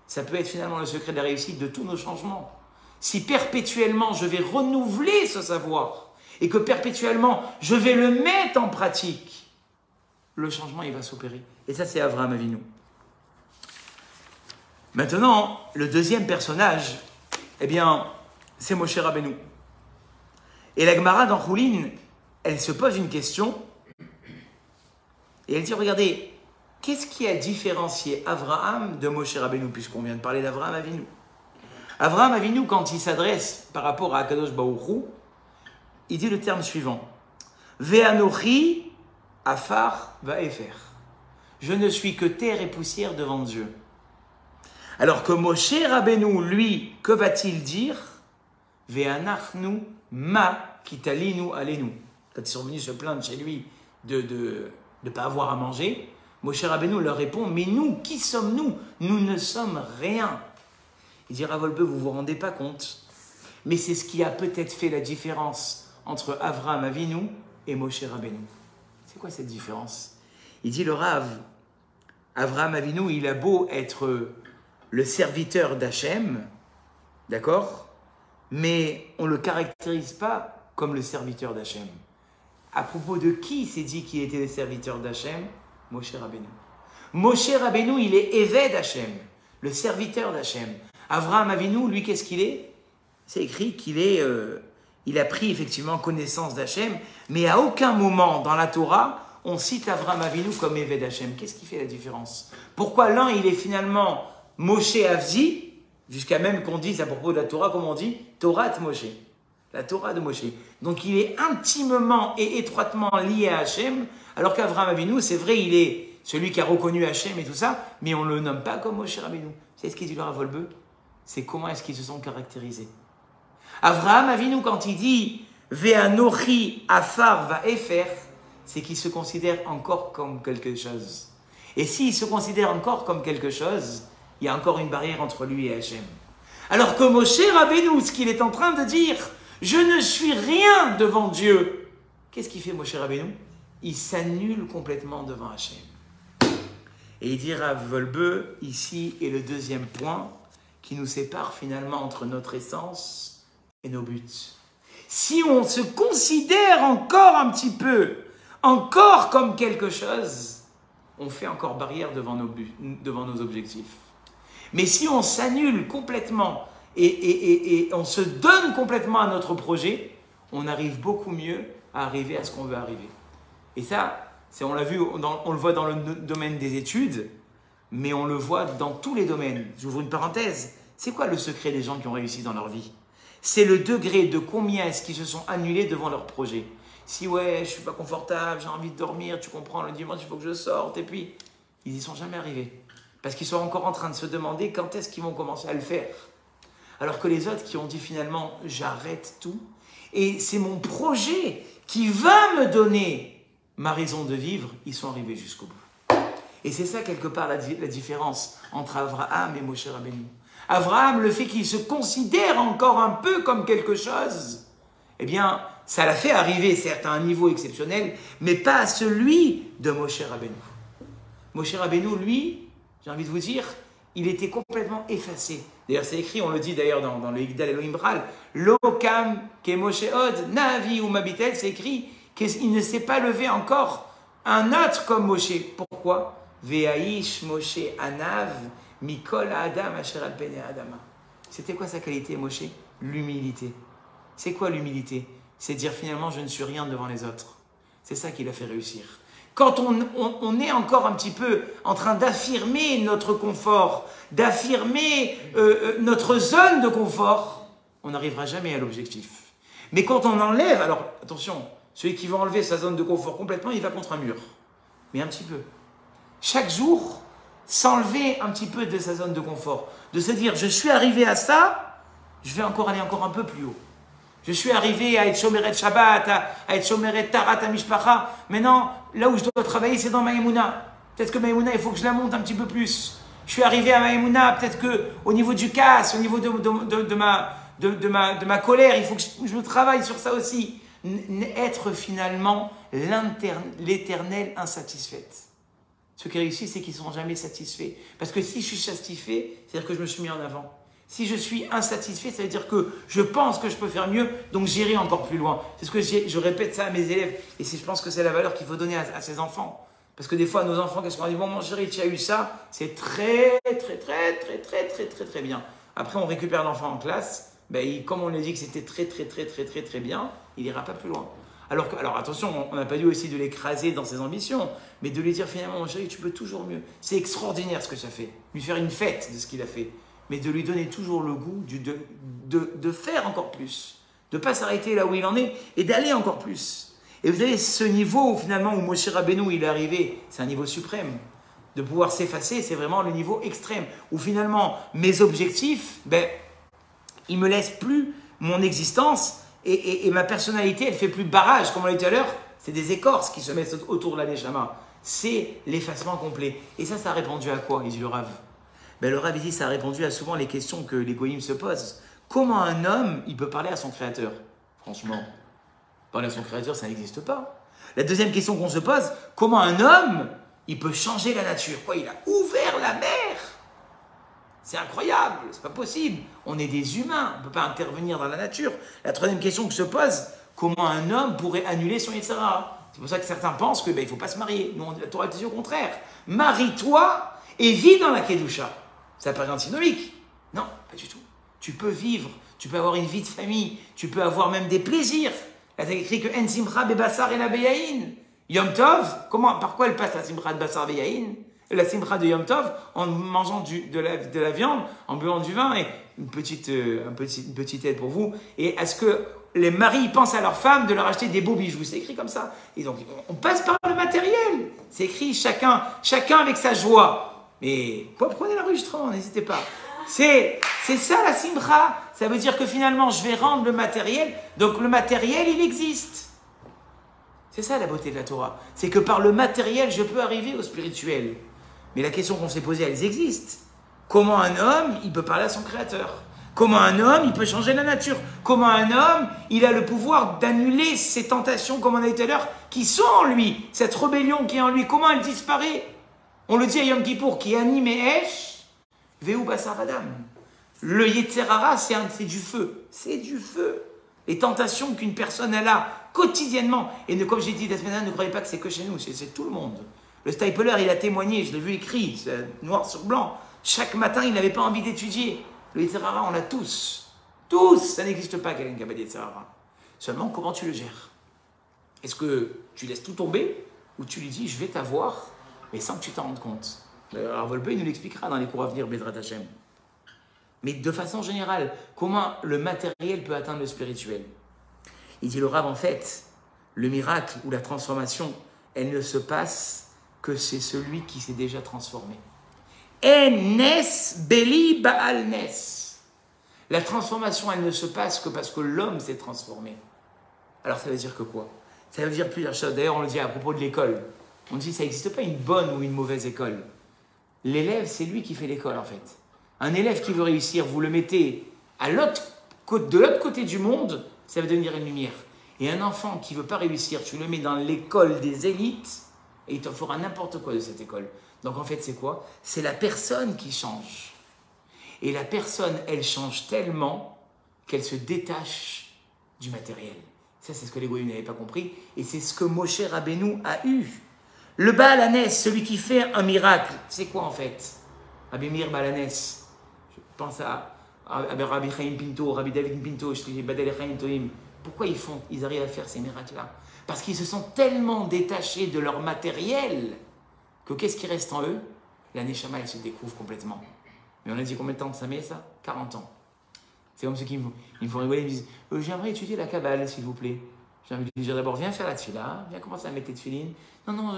ça peut être finalement le secret de la réussite de tous nos changements. Si perpétuellement je vais renouveler ce savoir, et que perpétuellement je vais le mettre en pratique, le changement il va s'opérer. Et ça c'est Avraham Avinu. Maintenant, le deuxième personnage, eh bien, c'est Moshe Rabbeinu. Et la Gemara dans Choulin, elle se pose une question, et elle dit, regardez, qu'est-ce qui a différencié Avraham de Moshe Rabbeinu, puisqu'on vient de parler d'Avraham Avinu? Avraham Avinu, quand il s'adresse par rapport à Akadosh Baruch Hu, il dit le terme suivant. Ve'anochi afar va'efer. Je ne suis que terre et poussière devant Dieu. Alors que Moshe Rabbeinu, lui, que va-t-il dire? Ve'anachnu ma kitalinu alenu. Quand ils sont venus se plaindre chez lui de ne pas avoir à manger, Moshe Rabbeinu leur répond, mais nous, qui sommes-nous? Nous ne sommes rien. Il dit, Ravolbe, vous ne vous rendez pas compte, mais c'est ce qui a peut-être fait la différence entre Avraham Avinu et Moshe Rabbeinu. C'est quoi cette différence? Il dit le Rav, Avraham Avinu, il a beau être le serviteur d'Hachem, d'accord? Mais on ne le caractérise pas comme le serviteur d'Hachem. À propos de qui s'est dit qu'il était le serviteur d'Hachem? Moshe Rabbeinu. Moshe Rabbeinu, il est Eved Hachem, le serviteur d'Hachem. Avraham Avinu, lui, qu'est-ce qu'il est? C'est écrit qu'il est... il a pris effectivement connaissance d'Hachem, mais à aucun moment dans la Torah, on cite Avraham Avinu comme Eved Hachem. Qu'est-ce qui fait la différence? Pourquoi l'un, il est finalement Moshe Avzi, jusqu'à même qu'on dise à propos de la Torah, comme on dit, Torah Moshe, la Torah de Moshe. Donc il est intimement et étroitement lié à Hachem, alors qu'Avraham Avinu, c'est vrai, il est celui qui a reconnu Hachem et tout ça, mais on ne le nomme pas comme Moshe Rabbeinu. C'est ce qu'il dit le Rav Wolbe, c'est comment est-ce qu'ils se sont caractérisés. Avraham Avinu, quand il dit Ve'anochi afar va'efer, c'est qu'il se considère encore comme quelque chose. Et s'il se considère encore comme quelque chose, il y a encore une barrière entre lui et Hachem. Alors que Moshe Rabbeinu, ce qu'il est en train de dire, je ne suis rien devant Dieu. Qu'est-ce qu'il fait Moshe Rabbeinu? Il s'annule complètement devant Hachem. Et il dit Rav Wolbe, ici est le deuxième point qui nous sépare finalement entre notre essence et nos buts. Si on se considère encore un petit peu, encore comme quelque chose, on fait encore barrière devant nos buts, devant nos objectifs. Mais si on s'annule complètement et on se donne complètement à notre projet, on arrive beaucoup mieux à arriver à ce qu'on veut arriver. Et ça, on l'a vu, on le voit dans le domaine des études, mais on le voit dans tous les domaines. J'ouvre une parenthèse. C'est quoi le secret des gens qui ont réussi dans leur vie? C'est le degré de combien est-ce qu'ils se sont annulés devant leur projet. Si ouais, je suis pas confortable, j'ai envie de dormir, tu comprends, le dimanche il faut que je sorte, et puis ils y sont jamais arrivés. Parce qu'ils sont encore en train de se demander quand est-ce qu'ils vont commencer à le faire. Alors que les autres qui ont dit finalement, j'arrête tout, et c'est mon projet qui va me donner ma raison de vivre, ils sont arrivés jusqu'au bout. Et c'est ça quelque part la différence entre Avraham et Moshe Rabbeinu. Avraham, le fait qu'il se considère encore un peu comme quelque chose, eh bien, Ça l'a fait arriver, certes, à un niveau exceptionnel, mais pas à celui de Moshe Rabbeinu. Moshe Rabbeinu, lui, j'ai envie de vous dire, il était complètement effacé. D'ailleurs, c'est écrit, on le dit d'ailleurs dans le Yigdal Elohim Bral, Lokam ke Moshe Od, Navi ou Mabitel, c'est écrit qu'il ne s'est pas levé encore un autre comme Moshe. Pourquoi? Ve'aish Moshe Anav, Mikol Adam Asher al Pene Adama. C'était quoi sa qualité, Moshe? L'humilité. C'est quoi l'humilité? C'est dire finalement, je ne suis rien devant les autres. C'est ça qui l'a fait réussir. Quand on est encore un petit peu en train d'affirmer notre confort, d'affirmer notre zone de confort, on n'arrivera jamais à l'objectif. Mais quand on enlève, alors attention, celui qui va enlever sa zone de confort complètement, il va contre un mur. Mais un petit peu. Chaque jour, s'enlever un petit peu de sa zone de confort. De se dire, je suis arrivé à ça, je vais encore aller encore un peu plus haut. Je suis arrivé à être Shomeret Shabbat, à être Shomeret Tarat Mishpacha. Maintenant, là où je dois travailler, c'est dans Maïmouna. Peut-être que Maïmouna, il faut que je la monte un petit peu plus. Je suis arrivé à Maïmouna, peut-être qu'au niveau du casse, au niveau de ma colère, il faut que je travaille sur ça aussi. Être finalement l'éternel insatisfaite. Ceux qui réussissent, c'est qu'ils ne seront jamais satisfaits. Parce que si je suis satisfait, c'est-à-dire que je me suis mis en avant. Si je suis insatisfait, ça veut dire que je pense que je peux faire mieux, donc j'irai encore plus loin. C'est ce que je répète ça à mes élèves, et je pense que c'est la valeur qu'il faut donner à ses enfants. Parce que des fois, nos enfants, qu'est-ce qu'on dit? Bon, mon chéri, tu as eu ça, c'est très bien. Après, on récupère l'enfant en classe, ben, comme on lui a dit que c'était très bien, il n'ira pas plus loin. Alors attention, on n'a pas dû aussi de l'écraser dans ses ambitions, mais de lui dire finalement, mon chéri, tu peux toujours mieux. C'est extraordinaire ce que ça fait. Lui faire une fête de ce qu'il a fait. Mais de lui donner toujours le goût de faire encore plus, de ne pas s'arrêter là où il en est et d'aller encore plus. Et vous avez ce niveau où finalement où Moshe Rabbeinu il est arrivé, c'est un niveau suprême. De pouvoir s'effacer, c'est vraiment le niveau extrême. Où finalement mes objectifs, ben, ils ne me laissent plus mon existence et ma personnalité, elle ne fait plus barrage. Comme on l'a dit tout à l'heure, c'est des écorces qui se mettent autour de la Neshama. C'est l'effacement complet. Et ça a répondu à quoi, il dit le Rav? Ben, le Rav dit ça a répondu à souvent les questions que les goïms se posent. Comment un homme, il peut parler à son créateur? Franchement, parler à son créateur, ça n'existe pas. La deuxième question qu'on se pose, comment un homme, il peut changer la nature? Quoi, il a ouvert la mer? C'est incroyable, c'est pas possible. On est des humains, on ne peut pas intervenir dans la nature. La troisième question que se pose, comment un homme pourrait annuler son Yetzer Hara? C'est pour ça que certains pensent qu'il ne faut pas se marier. Nous, la Torah dit au contraire. Marie-toi et vis dans la Kedusha. Ça paraît antinomique. Non, pas du tout. Tu peux vivre, tu peux avoir une vie de famille, tu peux avoir même des plaisirs. Là, tu as écrit que En Simcha Bebassar et la Beyaïn. Yom Tov, par quoi elle passe la Simcha de Bassar Beyaïn? La Simcha de Yom Tov, en mangeant de la viande, en buvant du vin, et une petite aide pour vous. Et est-ce que les maris pensent à leurs femmes de leur acheter des beaux bijoux? C'est écrit comme ça. Et donc, on passe par le matériel. C'est écrit chacun avec sa joie. Mais prenez l'enregistrement, n'hésitez pas. C'est ça la simcha. Ça veut dire que finalement, je vais rendre le matériel. Donc le matériel, il existe. C'est ça la beauté de la Torah. C'est que par le matériel, je peux arriver au spirituel. Mais la question qu'on s'est posée, elles existent. Comment un homme, il peut parler à son créateur? Comment un homme, il peut changer la nature? Comment un homme, il a le pouvoir d'annuler ces tentations, comme on a dit tout à l'heure, qui sont en lui, cette rébellion qui est en lui, comment elle disparaît? On le dit à Yom Kippour, qui anime Esh, Veu Basar Adam. Le Yetzer Hara, c'est du feu. C'est du feu. Les tentations qu'une personne elle a quotidiennement. Et comme j'ai dit la semaine dernière, ne croyez pas que c'est que chez nous, c'est tout le monde. Le Stapler, il a témoigné, je l'ai vu écrit, noir sur blanc. Chaque matin, il n'avait pas envie d'étudier. Le Yetzer Hara, on l'a tous. Tous, ça n'existe pas quelqu'un qui a pas de Yetzer Hara. Seulement, comment tu le gères? Est-ce que tu laisses tout tomber ou tu lui dis, je vais t'avoir, mais sans que tu t'en rendes compte? Alors, Volpe, il nous l'expliquera dans les cours à venir, Bedrat Hashem. Mais de façon générale, comment le matériel peut atteindre le spirituel? Il dit le Rav, en fait, le miracle ou la transformation, elle ne se passe que c'est celui qui s'est déjà transformé. En nes beli baal nes. La transformation, elle ne se passe que parce que l'homme s'est transformé. Alors ça veut dire que quoi? Ça veut dire plusieurs choses. D'ailleurs, on le dit à propos de l'école. On dit que ça n'existe pas une bonne ou une mauvaise école. L'élève, c'est lui qui fait l'école en fait. Un élève qui veut réussir, vous le mettez de l'autre côté du monde, ça va devenir une lumière. Et un enfant qui ne veut pas réussir, tu le mets dans l'école des élites et il te fera n'importe quoi de cette école. Donc en fait, c'est quoi? C'est la personne qui change. Et la personne, elle change tellement qu'elle se détache du matériel. Ça, c'est ce que les goïms n'avaient pas compris. Et c'est ce que Moshe Rabbeinu a eu. Le Baal Hanès, celui qui fait un miracle, c'est quoi en fait? Rabbi Meir Baal Hanès. Je pense à Rabbi Chaim Pinto, Rabbi David Pinto, Badel Chaim Toim. Pourquoi ils arrivent à faire ces miracles-là? Parce qu'ils se sont tellement détachés de leur matériel que qu'est-ce qui reste en eux? La Neshama, elle se découvre complètement. Mais on a dit combien de temps ça met ça? 40 ans. C'est comme ceux qui me font rigoler, ils me disent j'aimerais étudier la Kabbale, s'il vous plaît. J'ai envie de dire d'abord, viens faire la tefila, viens commencer à mettre tes tefilines. Non,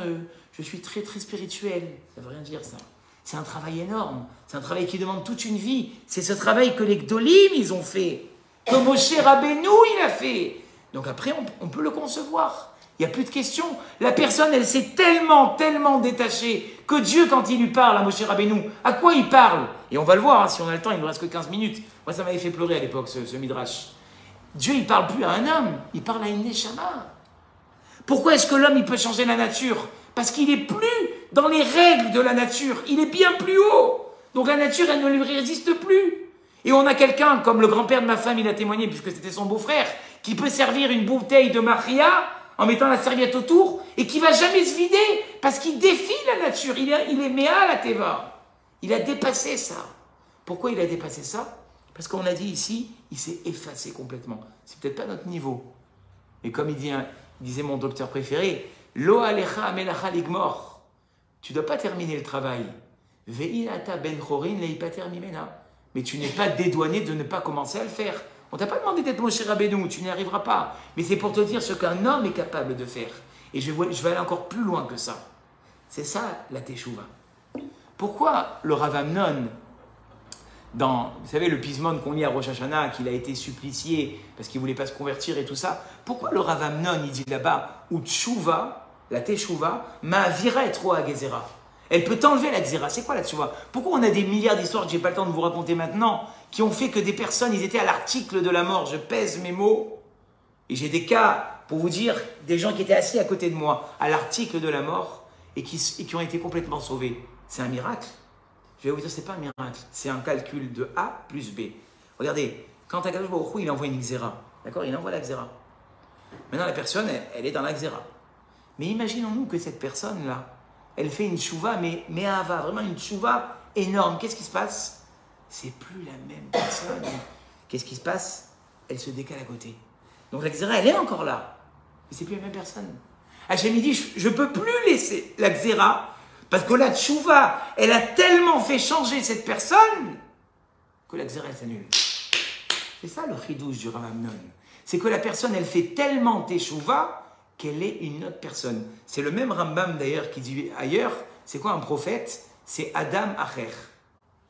je suis très très spirituel. Ça ne veut rien dire ça. C'est un travail énorme. C'est un travail qui demande toute une vie. C'est ce travail que les Gdolim, ils ont fait. Que Moshe Rabbeinu, il a fait. Donc après, on peut le concevoir. Il n'y a plus de question. La personne, elle s'est tellement détachée que Dieu, quand il lui parle à Moshe Rabbeinu, à quoi il parle? Et on va le voir, hein, si on a le temps, il ne nous reste que 15 minutes. Moi, ça m'avait fait pleurer à l'époque, ce midrash. Dieu, il ne parle plus à un homme, il parle à une neshama. Pourquoi est-ce que l'homme, il peut changer la nature? Parce qu'il n'est plus dans les règles de la nature. Il est bien plus haut. Donc la nature, elle ne lui résiste plus. Et on a quelqu'un, comme le grand-père de ma femme, il a témoigné, puisque c'était son beau-frère, qui peut servir une bouteille de Maria en mettant la serviette autour et qui ne va jamais se vider parce qu'il défie la nature. Il est méa la teva. Il a dépassé ça. Pourquoi il a dépassé ça? Parce qu'on a dit ici, il s'est effacé complètement. C'est peut-être pas notre niveau. Mais comme disait mon docteur préféré, Lo alecha amelacha ligmor. Tu ne dois pas terminer le travail. Ve'ilata ben chorin leipater mimena. Mais tu n'es pas dédouané de ne pas commencer à le faire. On ne t'a pas demandé d'être Moshe Rabbeinu, tu n'y arriveras pas. Mais c'est pour te dire ce qu'un homme est capable de faire. Et je vais aller encore plus loin que ça. C'est ça la teshuva. Pourquoi le Rav Amnon, vous savez, le pismon qu'on lit à Rosh Hashanah, qu'il a été supplicié parce qu'il ne voulait pas se convertir et tout ça, pourquoi le Rav Amnon, il dit là-bas, ou teshuva, la teshuva, ma'avira et trop à gezerah. Elle peut t'enlever la xéra. C'est quoi la teshuva? Pourquoi on a des milliards d'histoires que je n'ai pas le temps de vous raconter maintenant, qui ont fait que des personnes, ils étaient à l'article de la mort. Je pèse mes mots. Et j'ai des cas, pour vous dire, des gens qui étaient assis à côté de moi, à l'article de la mort, et qui ont été complètement sauvés. C'est un miracle. Je vais vous dire, ce n'est pas un miracle. C'est un calcul de A plus B. Regardez, quand Akadosh Baruch Hu, il envoie une xéra. D'accord? Il envoie la xéra. Maintenant, la personne, elle est dans la xéra. Mais imaginons-nous que cette personne-là, elle fait une tchouva, mais ava, vraiment une tchouva énorme. Qu'est-ce qui se passe? C'est plus la même personne. Qu'est-ce qui se passe? Elle se décale à côté. Donc la xéra, elle est encore là. Mais c'est plus la même personne. Hachem, il dit, je ne peux plus laisser la xéra, parce que la tchouva, elle a tellement fait changer cette personne, que la xéra, elle s'annule. C'est ça le chidouche du Rav Amnon. C'est que la personne, elle fait tellement teshuva qu'elle est une autre personne. C'est le même Rambam d'ailleurs qui dit ailleurs, c'est quoi un prophète? C'est Adam Acher,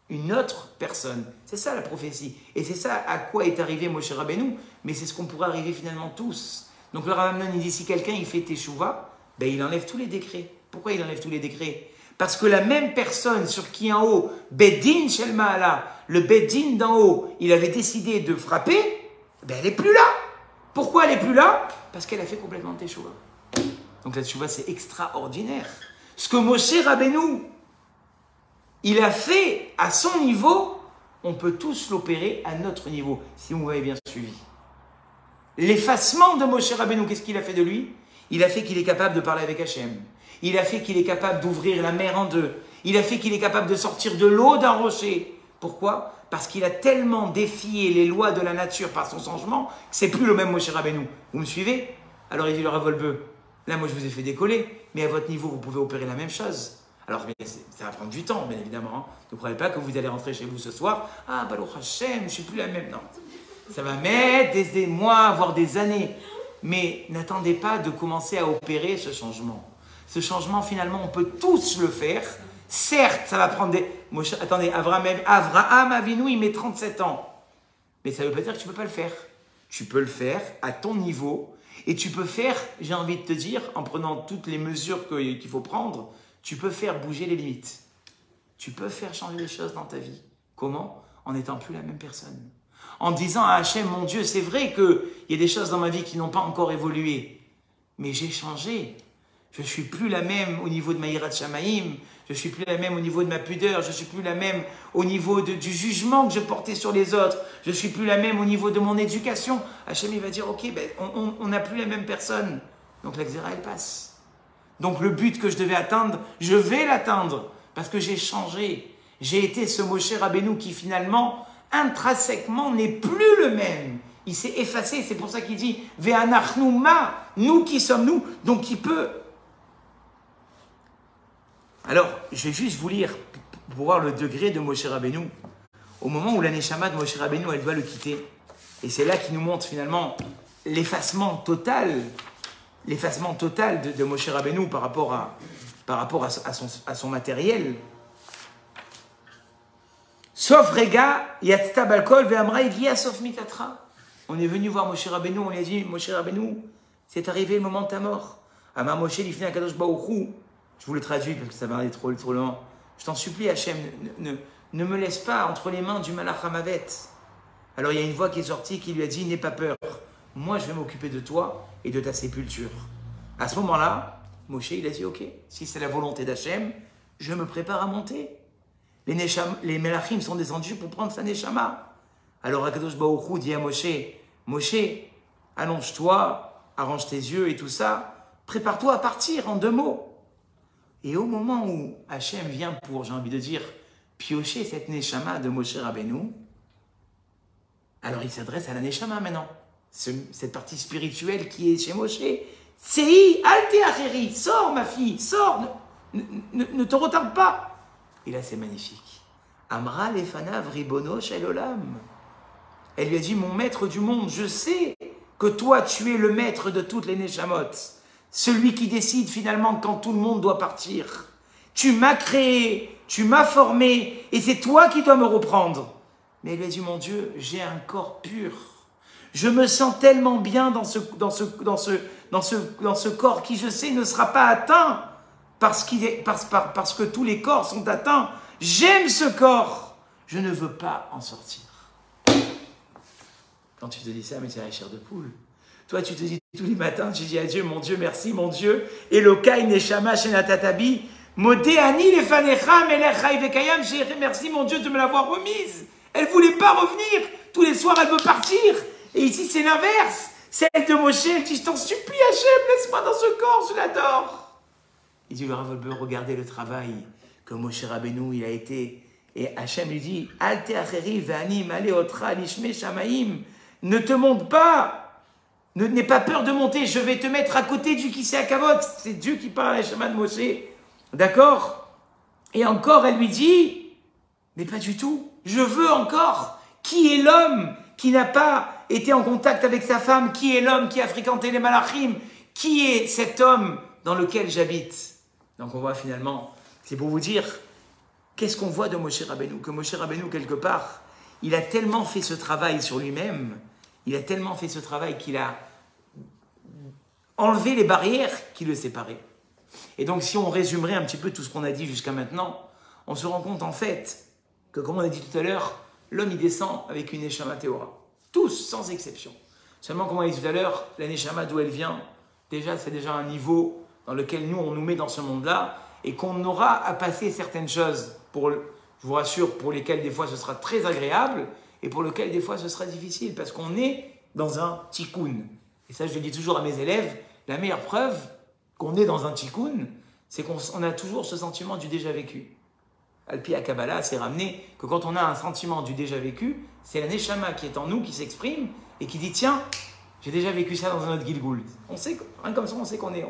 une autre personne. C'est ça la prophétie. Et c'est ça à quoi est arrivé Moshe Rabbeinu, mais c'est ce qu'on pourrait arriver finalement tous. Donc le Rav Amnon, il dit, si quelqu'un il fait teshuva, ben il enlève tous les décrets. Pourquoi il enlève tous les décrets? Parce que la même personne sur qui en haut, Bedin Shel Ma'ala, le Bedin d'en haut, il avait décidé de frapper, ben elle n'est plus là. Pourquoi elle n'est plus là? Parce qu'elle a fait complètement teshuva. Donc la teshuva, c'est extraordinaire. Ce que Moshe Rabbeinu, il a fait à son niveau, on peut tous l'opérer à notre niveau, si vous m'avez bien suivi. L'effacement de Moshe Rabbeinu, qu'est-ce qu'il a fait de lui? Il a fait qu'il est capable de parler avec Hachem. Il a fait qu'il est capable d'ouvrir la mer en deux. Il a fait qu'il est capable de sortir de l'eau d'un rocher. Pourquoi? Parce qu'il a tellement défié les lois de la nature par son changement, que c'est plus le même Moshe Rabbeinu. Vous me suivez? Alors il dit le Rav Wolbe, là moi je vous ai fait décoller, mais à votre niveau vous pouvez opérer la même chose. Alors ça va prendre du temps, bien évidemment. Hein. Ne croyez pas que vous allez rentrer chez vous ce soir. Ah, Baruch Hashem, je ne suis plus la même. Non. Ça va mettre des mois, voire des années. Mais n'attendez pas de commencer à opérer ce changement. Ce changement, finalement, on peut tous le faire. Certes, ça va prendre des... Attendez, Avraham Avinu, il met 37 ans. Mais ça ne veut pas dire que tu ne peux pas le faire. Tu peux le faire à ton niveau. Et tu peux faire, j'ai envie de te dire, en prenant toutes les mesures qu'il faut prendre, tu peux faire bouger les limites. Tu peux faire changer les choses dans ta vie. Comment? En n'étant plus la même personne. en disant à Hachem, mon Dieu, c'est vrai qu'il y a des choses dans ma vie qui n'ont pas encore évolué, mais j'ai changé. Je ne suis plus la même au niveau de ma hirat shamaïm, je ne suis plus la même au niveau de ma pudeur, je ne suis plus la même au niveau du jugement que je portais sur les autres, je ne suis plus la même au niveau de mon éducation. Hachem, il va dire, ok, ben, on n'a plus la même personne. Donc la xéra, elle passe. Donc le but que je devais atteindre, je vais l'atteindre, parce que j'ai changé. J'ai été ce Moshe Rabbeinu qui finalement, intrinsèquement, n'est plus le même. Il s'est effacé, c'est pour ça qu'il dit « Ve'anachnu ma » nous qui sommes nous, donc qui peut. Alors, je vais juste vous lire, pour voir le degré de Moshe Rabbeinu. Au moment où la Neshama de Moshe Rabbeinu, elle doit le quitter. Et c'est là qu'il nous montre finalement l'effacement total de Moshe Rabbeinu par rapport à son matériel. Sauf Rega, Yatzta Balkol, Ve'amra Igia, sauf Mitatra. On est venu voir Moshe Rabbeinu, on lui a dit, Moshe Rabbeinu, c'est arrivé le moment de ta mort. Ama Moshe Lifnei Akadosh Baruch Hu. Je vous le traduis parce que ça va aller trop loin. Je t'en supplie, Hachem, ne me laisse pas entre les mains du Malach Hamavet. Alors il y a une voix qui est sortie qui lui a dit, n'aie pas peur. Moi, je vais m'occuper de toi et de ta sépulture. À ce moment-là, Moshe, il a dit, ok, si c'est la volonté d'Hachem, je me prépare à monter. Les Melachim sont descendus pour prendre sa Neshama. Alors Akadosh Baruch Hu dit à Moshe, Moshe, allonge-toi, arrange tes yeux et tout ça, prépare-toi à partir en 2 mots. Et au moment où Hachem vient pour, j'ai envie de dire, piocher cette Neshama de Moshe Rabbeinu, alors il s'adresse à la Neshama maintenant. Cette partie spirituelle qui est chez Moshe. Sei, alte acheri, sors ma fille, sors, ne te retarde pas. Et là c'est magnifique. Amra lefanav ribono shel olam. Elle lui a dit, mon maître du monde, je sais que toi tu es le maître de toutes les Neshamot. Celui qui décide finalement quand tout le monde doit partir. Tu m'as créé, tu m'as formé, et c'est toi qui dois me reprendre. Mais elle lui a dit, mon Dieu, j'ai un corps pur. Je me sens tellement bien dans ce corps qui, je sais, ne sera pas atteint parce que tous les corps sont atteints. J'aime ce corps. Je ne veux pas en sortir. Quand tu te dis ça, mais c'est la chair de poule. Toi, tu te dis tous les matins, tu dis à Dieu, mon Dieu, merci, mon Dieu. Elokai neshama shenatatabi, modéani lefanecha melechai vekayam, merci, mon Dieu, de me l'avoir remise. Elle ne voulait pas revenir. Tous les soirs, elle veut partir. Et ici, c'est l'inverse. Celle de Moshe, elle dit, je t'en supplie, Hachem, laisse-moi dans ce corps, je l'adore. Il dit, le Rav Wolbe, regardez le travail que Moshe Rabbeinu, il a été. Et Hachem lui dit, Alte acheri ve'ani male otra lishme shamaim. Ne te monte pas. N'aie pas peur de monter. Je vais te mettre à côté du Kisei HaKavod. C'est Dieu qui parle à la Shema de Moshe. D'accord? Et encore, elle lui dit, mais pas du tout. Je veux encore. Qui est l'homme qui n'a pas été en contact avec sa femme? Qui est l'homme qui a fréquenté les Malachim? Qui est cet homme dans lequel j'habite? Donc on voit finalement, c'est pour vous dire, qu'est-ce qu'on voit de Moshe Rabbeinu? Que Moshe Rabbeinu, quelque part, il a tellement fait ce travail sur lui-même, il a tellement fait ce travail qu'il a enlevé les barrières qui le séparaient. Et donc si on résumerait un petit peu tout ce qu'on a dit jusqu'à maintenant, on se rend compte en fait que, comme on a dit tout à l'heure, l'homme il descend avec une Neshama Théora. Tous, sans exception. Seulement, comme on a dit tout à l'heure, la Neshama d'où elle vient, déjà c'est déjà un niveau dans lequel nous on nous met dans ce monde-là et qu'on aura à passer certaines choses, je vous rassure, pour lesquelles des fois ce sera très agréable et pour lesquelles des fois ce sera difficile parce qu'on est dans un tikkun. Et ça je le dis toujours à mes élèves, la meilleure preuve qu'on est dans un tikkun, c'est qu'on a toujours ce sentiment du déjà vécu. Alpi à Kabbalah, c'est ramené que quand on a un sentiment du déjà vécu, c'est la Neshama qui est en nous, qui s'exprime et qui dit tiens, j'ai déjà vécu ça dans un autre Gilgul. On sait, rien comme ça, on sait qu'on est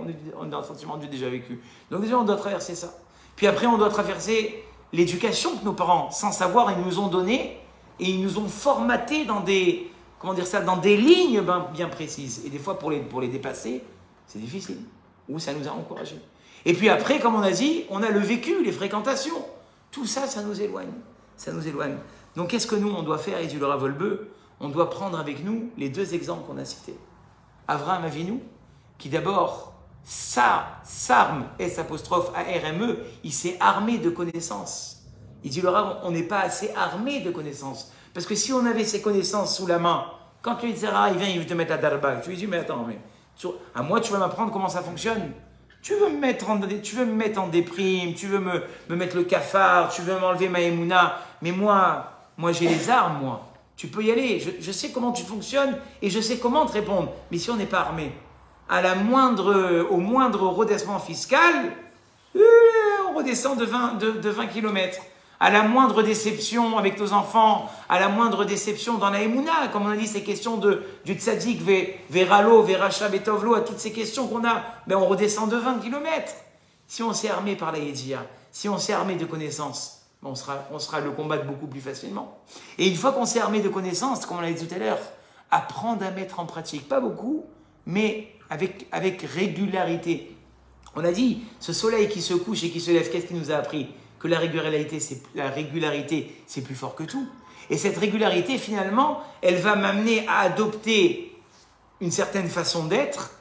dans un sentiment du déjà vécu. Donc déjà, on doit traverser ça. Puis après, on doit traverser l'éducation que nos parents, sans savoir, ils nous ont donné et ils nous ont formaté dans des, dans des lignes bien précises. Et des fois, pour les dépasser, c'est difficile. Ou ça nous a encouragés. Et puis après, comme on a dit, on a le vécu, les fréquentations. Tout ça, ça nous éloigne. Ça nous éloigne. Donc, qu'est-ce que nous, on doit faire, et dit le Rav Wolbe? On doit prendre avec nous les 2 exemples qu'on a cités. Avraham Avinu, qui d'abord, s'arme, S''ARME, il s'est armé de connaissances. Il dit le Rav, on n'est pas assez armé de connaissances. Parce que si on avait ces connaissances sous la main, quand le Yitzhara, il vient, il veut te mettre à Darbag, tu lui dis, mais attends, mais à moi, tu vas m'apprendre comment ça fonctionne. Tu veux me mettre en déprime, tu veux me mettre le cafard, tu veux m'enlever ma émouna, mais moi j'ai les armes, moi. Tu peux y aller, je sais comment tu fonctionnes et je sais comment te répondre. Mais si on n'est pas armé, au moindre redressement fiscal, on redescend de 20 km. À la moindre déception avec nos enfants, à la moindre déception dans la Emouna, comme on a dit, ces questions du tzaddik, Veralo, Veracha, Betovlo, à toutes ces questions qu'on a, ben on redescend de 20 km. Si on s'est armé par la Yedia, si on s'est armé de connaissances, on sera le combattre beaucoup plus facilement. Et une fois qu'on s'est armé de connaissances, comme on l'a dit tout à l'heure, apprendre à mettre en pratique, pas beaucoup, mais avec régularité. On a dit, ce soleil qui se couche et qui se lève, qu'est-ce qu'il nous a appris? Que la régularité, c'est plus fort que tout. Et cette régularité, finalement, elle va m'amener à adopter une certaine façon d'être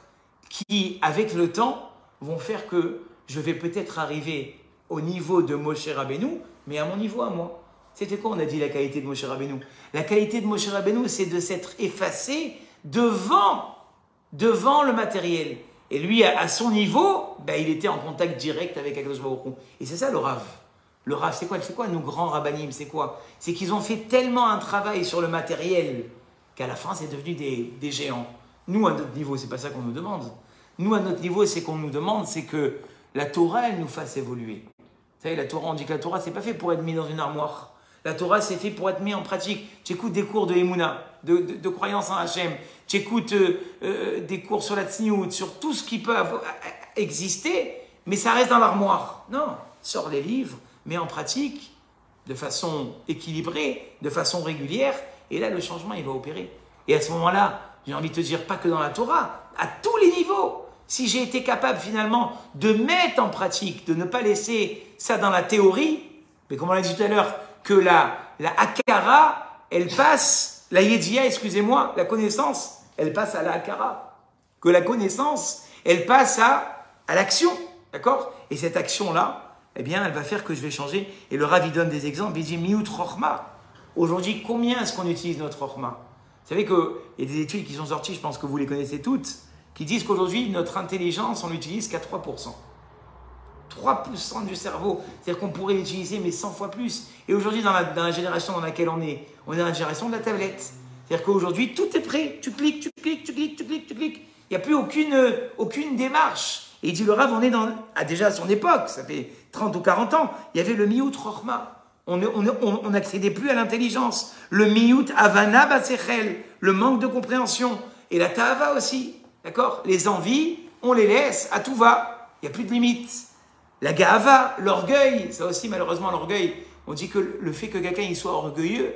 qui, avec le temps, vont faire que je vais peut-être arriver au niveau de Moshe Rabbeinu, mais à mon niveau à moi. C'était quoi, on a dit, la qualité de Moshe Rabbeinu? La qualité de Moshe Rabbeinu, c'est de s'être effacé devant le matériel. Et lui, à son niveau, ben, il était en contact direct avec Akadosh Baruch Hu. Et c'est ça le Rav. Le Rav, c'est quoi nos grands rabbanim? C'est quoi? C'est qu'ils ont fait tellement un travail sur le matériel qu'à la fin, c'est devenu des géants. Nous, à notre niveau, c'est pas ça qu'on nous demande. Nous, à notre niveau, c'est qu'on nous demande, c'est que la Torah, elle nous fasse évoluer. Vous savez, la Torah, on dit que la Torah, c'est pas fait pour être mis dans une armoire. La Torah, c'est fait pour être mis en pratique. Tu écoutes des cours de Emouna, de croyance en Hachem. Tu écoutes des cours sur la Tzniout, sur tout ce qui peut exister, mais ça reste dans l'armoire. Non, sors les livres, mets en pratique de façon équilibrée, de façon régulière, et là, le changement, il va opérer. Et à ce moment-là, j'ai envie de te dire, pas que dans la Torah, à tous les niveaux. Si j'ai été capable finalement de mettre en pratique, de ne pas laisser ça dans la théorie, mais comme on l'a dit tout à l'heure, que la Hakara, elle passe, la Yedia, excusez-moi, la connaissance, elle passe à la Hakara. Que la connaissance, elle passe à l'action, d'accord? Et cette action-là, eh bien, elle va faire que je vais changer. Et le Rav, il donne des exemples, il dit, Miout Rochma. Aujourd'hui, combien est-ce qu'on utilise notre Rochma? Vous savez qu'il y a des études qui sont sorties, je pense que vous les connaissez toutes, qui disent qu'aujourd'hui, notre intelligence, on l'utilise qu'à 3%. 3% du cerveau. C'est-à-dire qu'on pourrait l'utiliser, mais 100 fois plus. Et aujourd'hui, dans la génération dans laquelle on est dans la génération de la tablette. C'est-à-dire qu'aujourd'hui, tout est prêt. Tu cliques, tu cliques, tu cliques, tu cliques, tu cliques. Il n'y a plus aucune démarche. Et il dit, le Rav, on est déjà à son époque, ça fait 30 ou 40 ans, il y avait le Miout Rochma. On n'accédait plus à l'intelligence. Le Miout Havana Basechel, le manque de compréhension. Et la Tahava aussi. D'accord? Les envies, on les laisse, à tout va. Il n'y a plus de limite. La Gahava, l'orgueil, ça aussi malheureusement l'orgueil, on dit que le fait que quelqu'un il soit orgueilleux,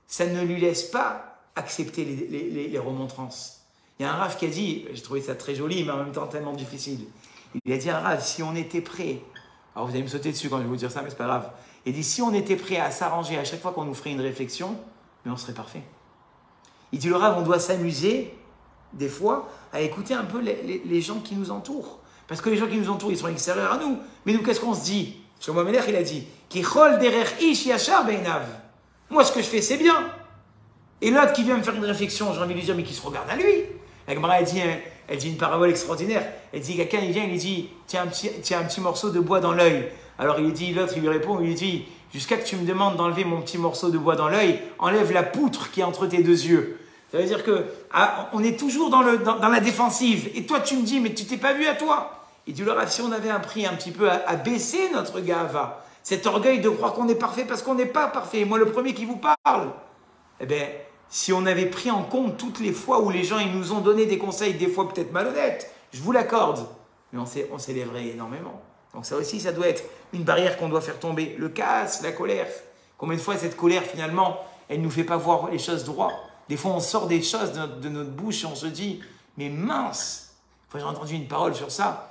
ça ne lui laisse pas accepter les remontrances. Il y a un Rav qui a dit, j'ai trouvé ça très joli mais en même temps tellement difficile, il a dit à un Rav, si on était prêt, alors vous allez me sauter dessus quand je vais vous dire ça mais c'est pas grave, il dit si on était prêt à s'arranger à chaque fois qu'on nous ferait une réflexion, mais on serait parfait. Il dit le Rav, on doit s'amuser des fois à écouter un peu les gens qui nous entourent. Parce que les gens qui nous entourent, ils sont extérieurs à nous. Mais nous, qu'est-ce qu'on se dit? Shlomo Melech, il a dit Kichol derer ish yashar beinav. Moi, ce que je fais, c'est bien. Et l'autre qui vient me faire une réflexion, j'ai envie de lui dire, mais qui se regarde à lui. La Gemara, elle dit une parabole extraordinaire. Elle dit quelqu'un, il vient, il lui dit tiens, un petit morceau de bois dans l'œil. Alors il dit, l'autre, il lui répond, il lui dit jusqu'à que tu me demandes d'enlever mon petit morceau de bois dans l'œil, enlève la poutre qui est entre tes deux yeux. Ça veut dire que on est toujours dans la défensive. Et toi, tu me dis, mais tu t'es pas vu à toi. Il dit, le Rav, si on avait appris un petit peu à baisser notre gava, cet orgueil de croire qu'on est parfait parce qu'on n'est pas parfait, moi le premier qui vous parle, eh bien, si on avait pris en compte toutes les fois où les gens ils nous ont donné des conseils, des fois peut-être malhonnêtes, je vous l'accorde, mais on s'élèverait énormément. Donc ça aussi, ça doit être une barrière qu'on doit faire tomber. Le casse, la colère. Combien de fois cette colère, finalement, elle ne nous fait pas voir les choses droit. Des fois, on sort des choses de notre bouche et on se dit, mais mince. J'ai entendu une parole sur ça.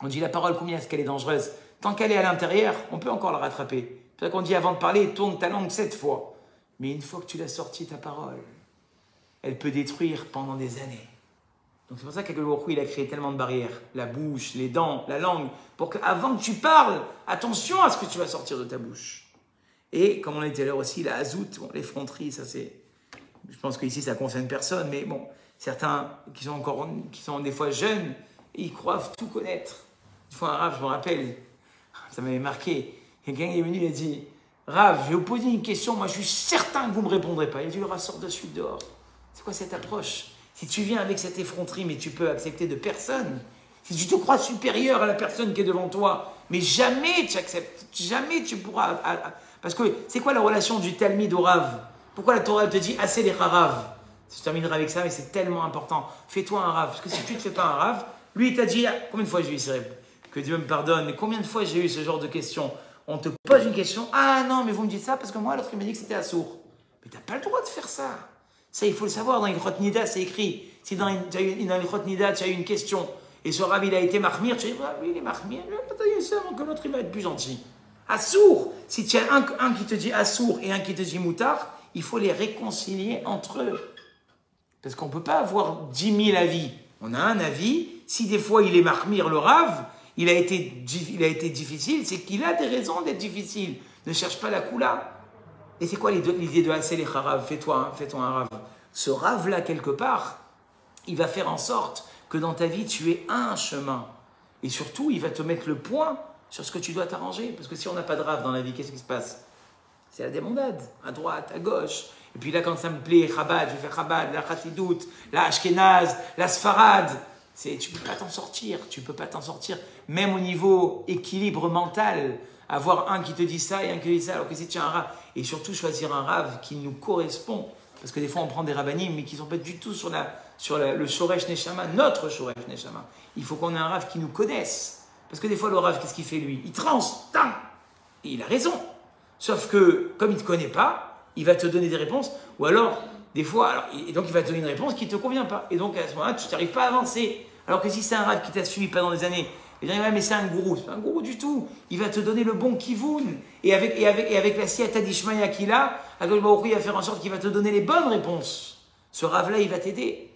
On dit la parole, combien est-ce qu'elle est dangereuse? Tant qu'elle est à l'intérieur, on peut encore la rattraper. C'est pour ça qu'on dit avant de parler, tourne ta langue 7 fois. Mais une fois que tu l'as sortie, ta parole, elle peut détruire pendant des années. Donc c'est pour ça qu'Akadosh Baruch Hu, il a créé tellement de barrières. La bouche, les dents, la langue. Pour qu'avant que tu parles, attention à ce que tu vas sortir de ta bouche. Et comme on a dit à l'heure aussi, la hazout, bon, l'effronterie, ça c'est... Je pense qu'ici ça ne concerne personne, mais bon, certains qui sont des fois jeunes, ils croient tout connaître. Une fois un Rav, je me rappelle, ça m'avait marqué, quelqu'un est venu, il a dit, Rav, je vais vous poser une question, moi je suis certain que vous ne me répondrez pas. Il a dit, Rav, sors de suite dehors. C'est quoi cette approche? Si tu viens avec cette effronterie, mais tu peux accepter de personne, si tu te crois supérieur à la personne qui est devant toi, mais jamais tu acceptes, jamais tu pourras... Parce que c'est quoi la relation du Talmid au Rav? Pourquoi la Torah te dit assez les Rav? Je terminerai avec ça, mais c'est tellement important. Fais-toi un Rav. Parce que si tu ne te fais pas un Rav, lui il t'a dit, combien de fois j'ai eu ce rêve? Que Dieu me pardonne, mais combien de fois j'ai eu ce genre de questions? On te pose une question, ah non, mais vous me dites ça parce que moi, l'autre il m'a dit que c'était assourd. Mais tu n'as pas le droit de faire ça. Ça, il faut le savoir. Dans Ilchot Nida, c'est écrit. Si dans Ilchot Nida, tu as eu une question et ce Rav il a été mahmir, tu dis, ah, lui il est mahmir, que l'autre il va être plus gentil. Assourd. Si tu as un qui te dit assourd et un qui te dit moutard, il faut les réconcilier entre eux. Parce qu'on ne peut pas avoir 10 000 avis. On a un avis. Si des fois il est mahmir, le Rav, il a été difficile, c'est qu'il a des raisons d'être difficile. Ne cherche pas la koula. Et c'est quoi l'idée de Hassel et Harav? Fais-toi un Rav. Ce Rav-là, quelque part, il va faire en sorte que dans ta vie, tu aies un chemin. Et surtout, il va te mettre le point sur ce que tu dois t'arranger. Parce que si on n'a pas de Rav dans la vie, qu'est-ce qui se passe? C'est la démondade, à droite, à gauche. Et puis là, quand ça me plaît, Chabad, je vais faire Chabad, la Chassidout, la Ashkenaz, la Sfarad. Tu ne peux pas t'en sortir, tu ne peux pas t'en sortir. Même au niveau équilibre mental, avoir un qui te dit ça et un qui te dit ça, alors que si tu as un Rav, et surtout choisir un Rav qui nous correspond, parce que des fois on prend des Rabbanim, mais qui ne sont pas du tout sur le Shoresh Neshama, notre Shoresh Neshama. Il faut qu'on ait un Rav qui nous connaisse. Parce que des fois le Rav, qu'est-ce qu'il fait lui? Il tranche, et il a raison. Sauf que, comme il ne te connaît pas, il va te donner des réponses, ou alors, des fois, et donc il va te donner une réponse qui ne te convient pas. Et donc à ce moment-là, tu n'arrives pas à avancer. Alors que si c'est un Rav qui t'a suivi pendant des années, et dire, mais c'est un gourou. C'est pas un gourou du tout. Il va te donner le bon kivoun. Et avec la siyata d'Ishmaïa qu'il a, Akadosh Baruch Hu, il va faire en sorte qu'il va te donner les bonnes réponses. Ce Rav-là, il va t'aider.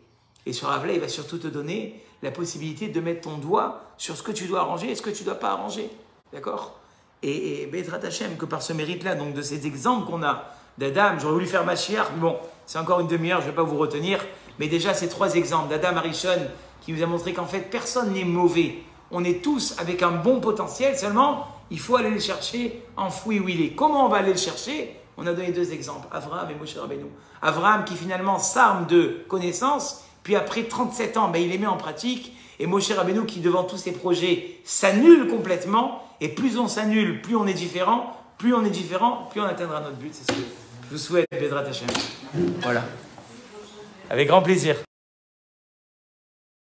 Et ce Rav-là, il va surtout te donner la possibilité de mettre ton doigt sur ce que tu dois arranger et ce que tu ne dois pas arranger. D'accord? Et Bezrat Hashem, que par ce mérite-là, donc de ces exemples qu'on a d'Adam, j'aurais voulu faire Mashiach, mais bon, c'est encore une demi-heure, je ne vais pas vous retenir. Mais déjà, ces 3 exemples d'Adam Arishon qui nous a montré qu'en fait, personne n'est mauvais. On est tous avec un bon potentiel, seulement il faut aller le chercher enfoui où il est. Comment on va aller le chercher? On a donné 2 exemples, Avraham et Moshe Rabbeinu. Avraham qui finalement s'arme de connaissances, puis après 37 ans, il les met en pratique. Et Moshe Rabbeinu qui devant tous ses projets s'annule complètement. Et plus on s'annule, plus on est différent. Plus on est différent, plus on atteindra notre but. C'est ce que je vous souhaite, Bezrat Hashem. Voilà. Avec grand plaisir.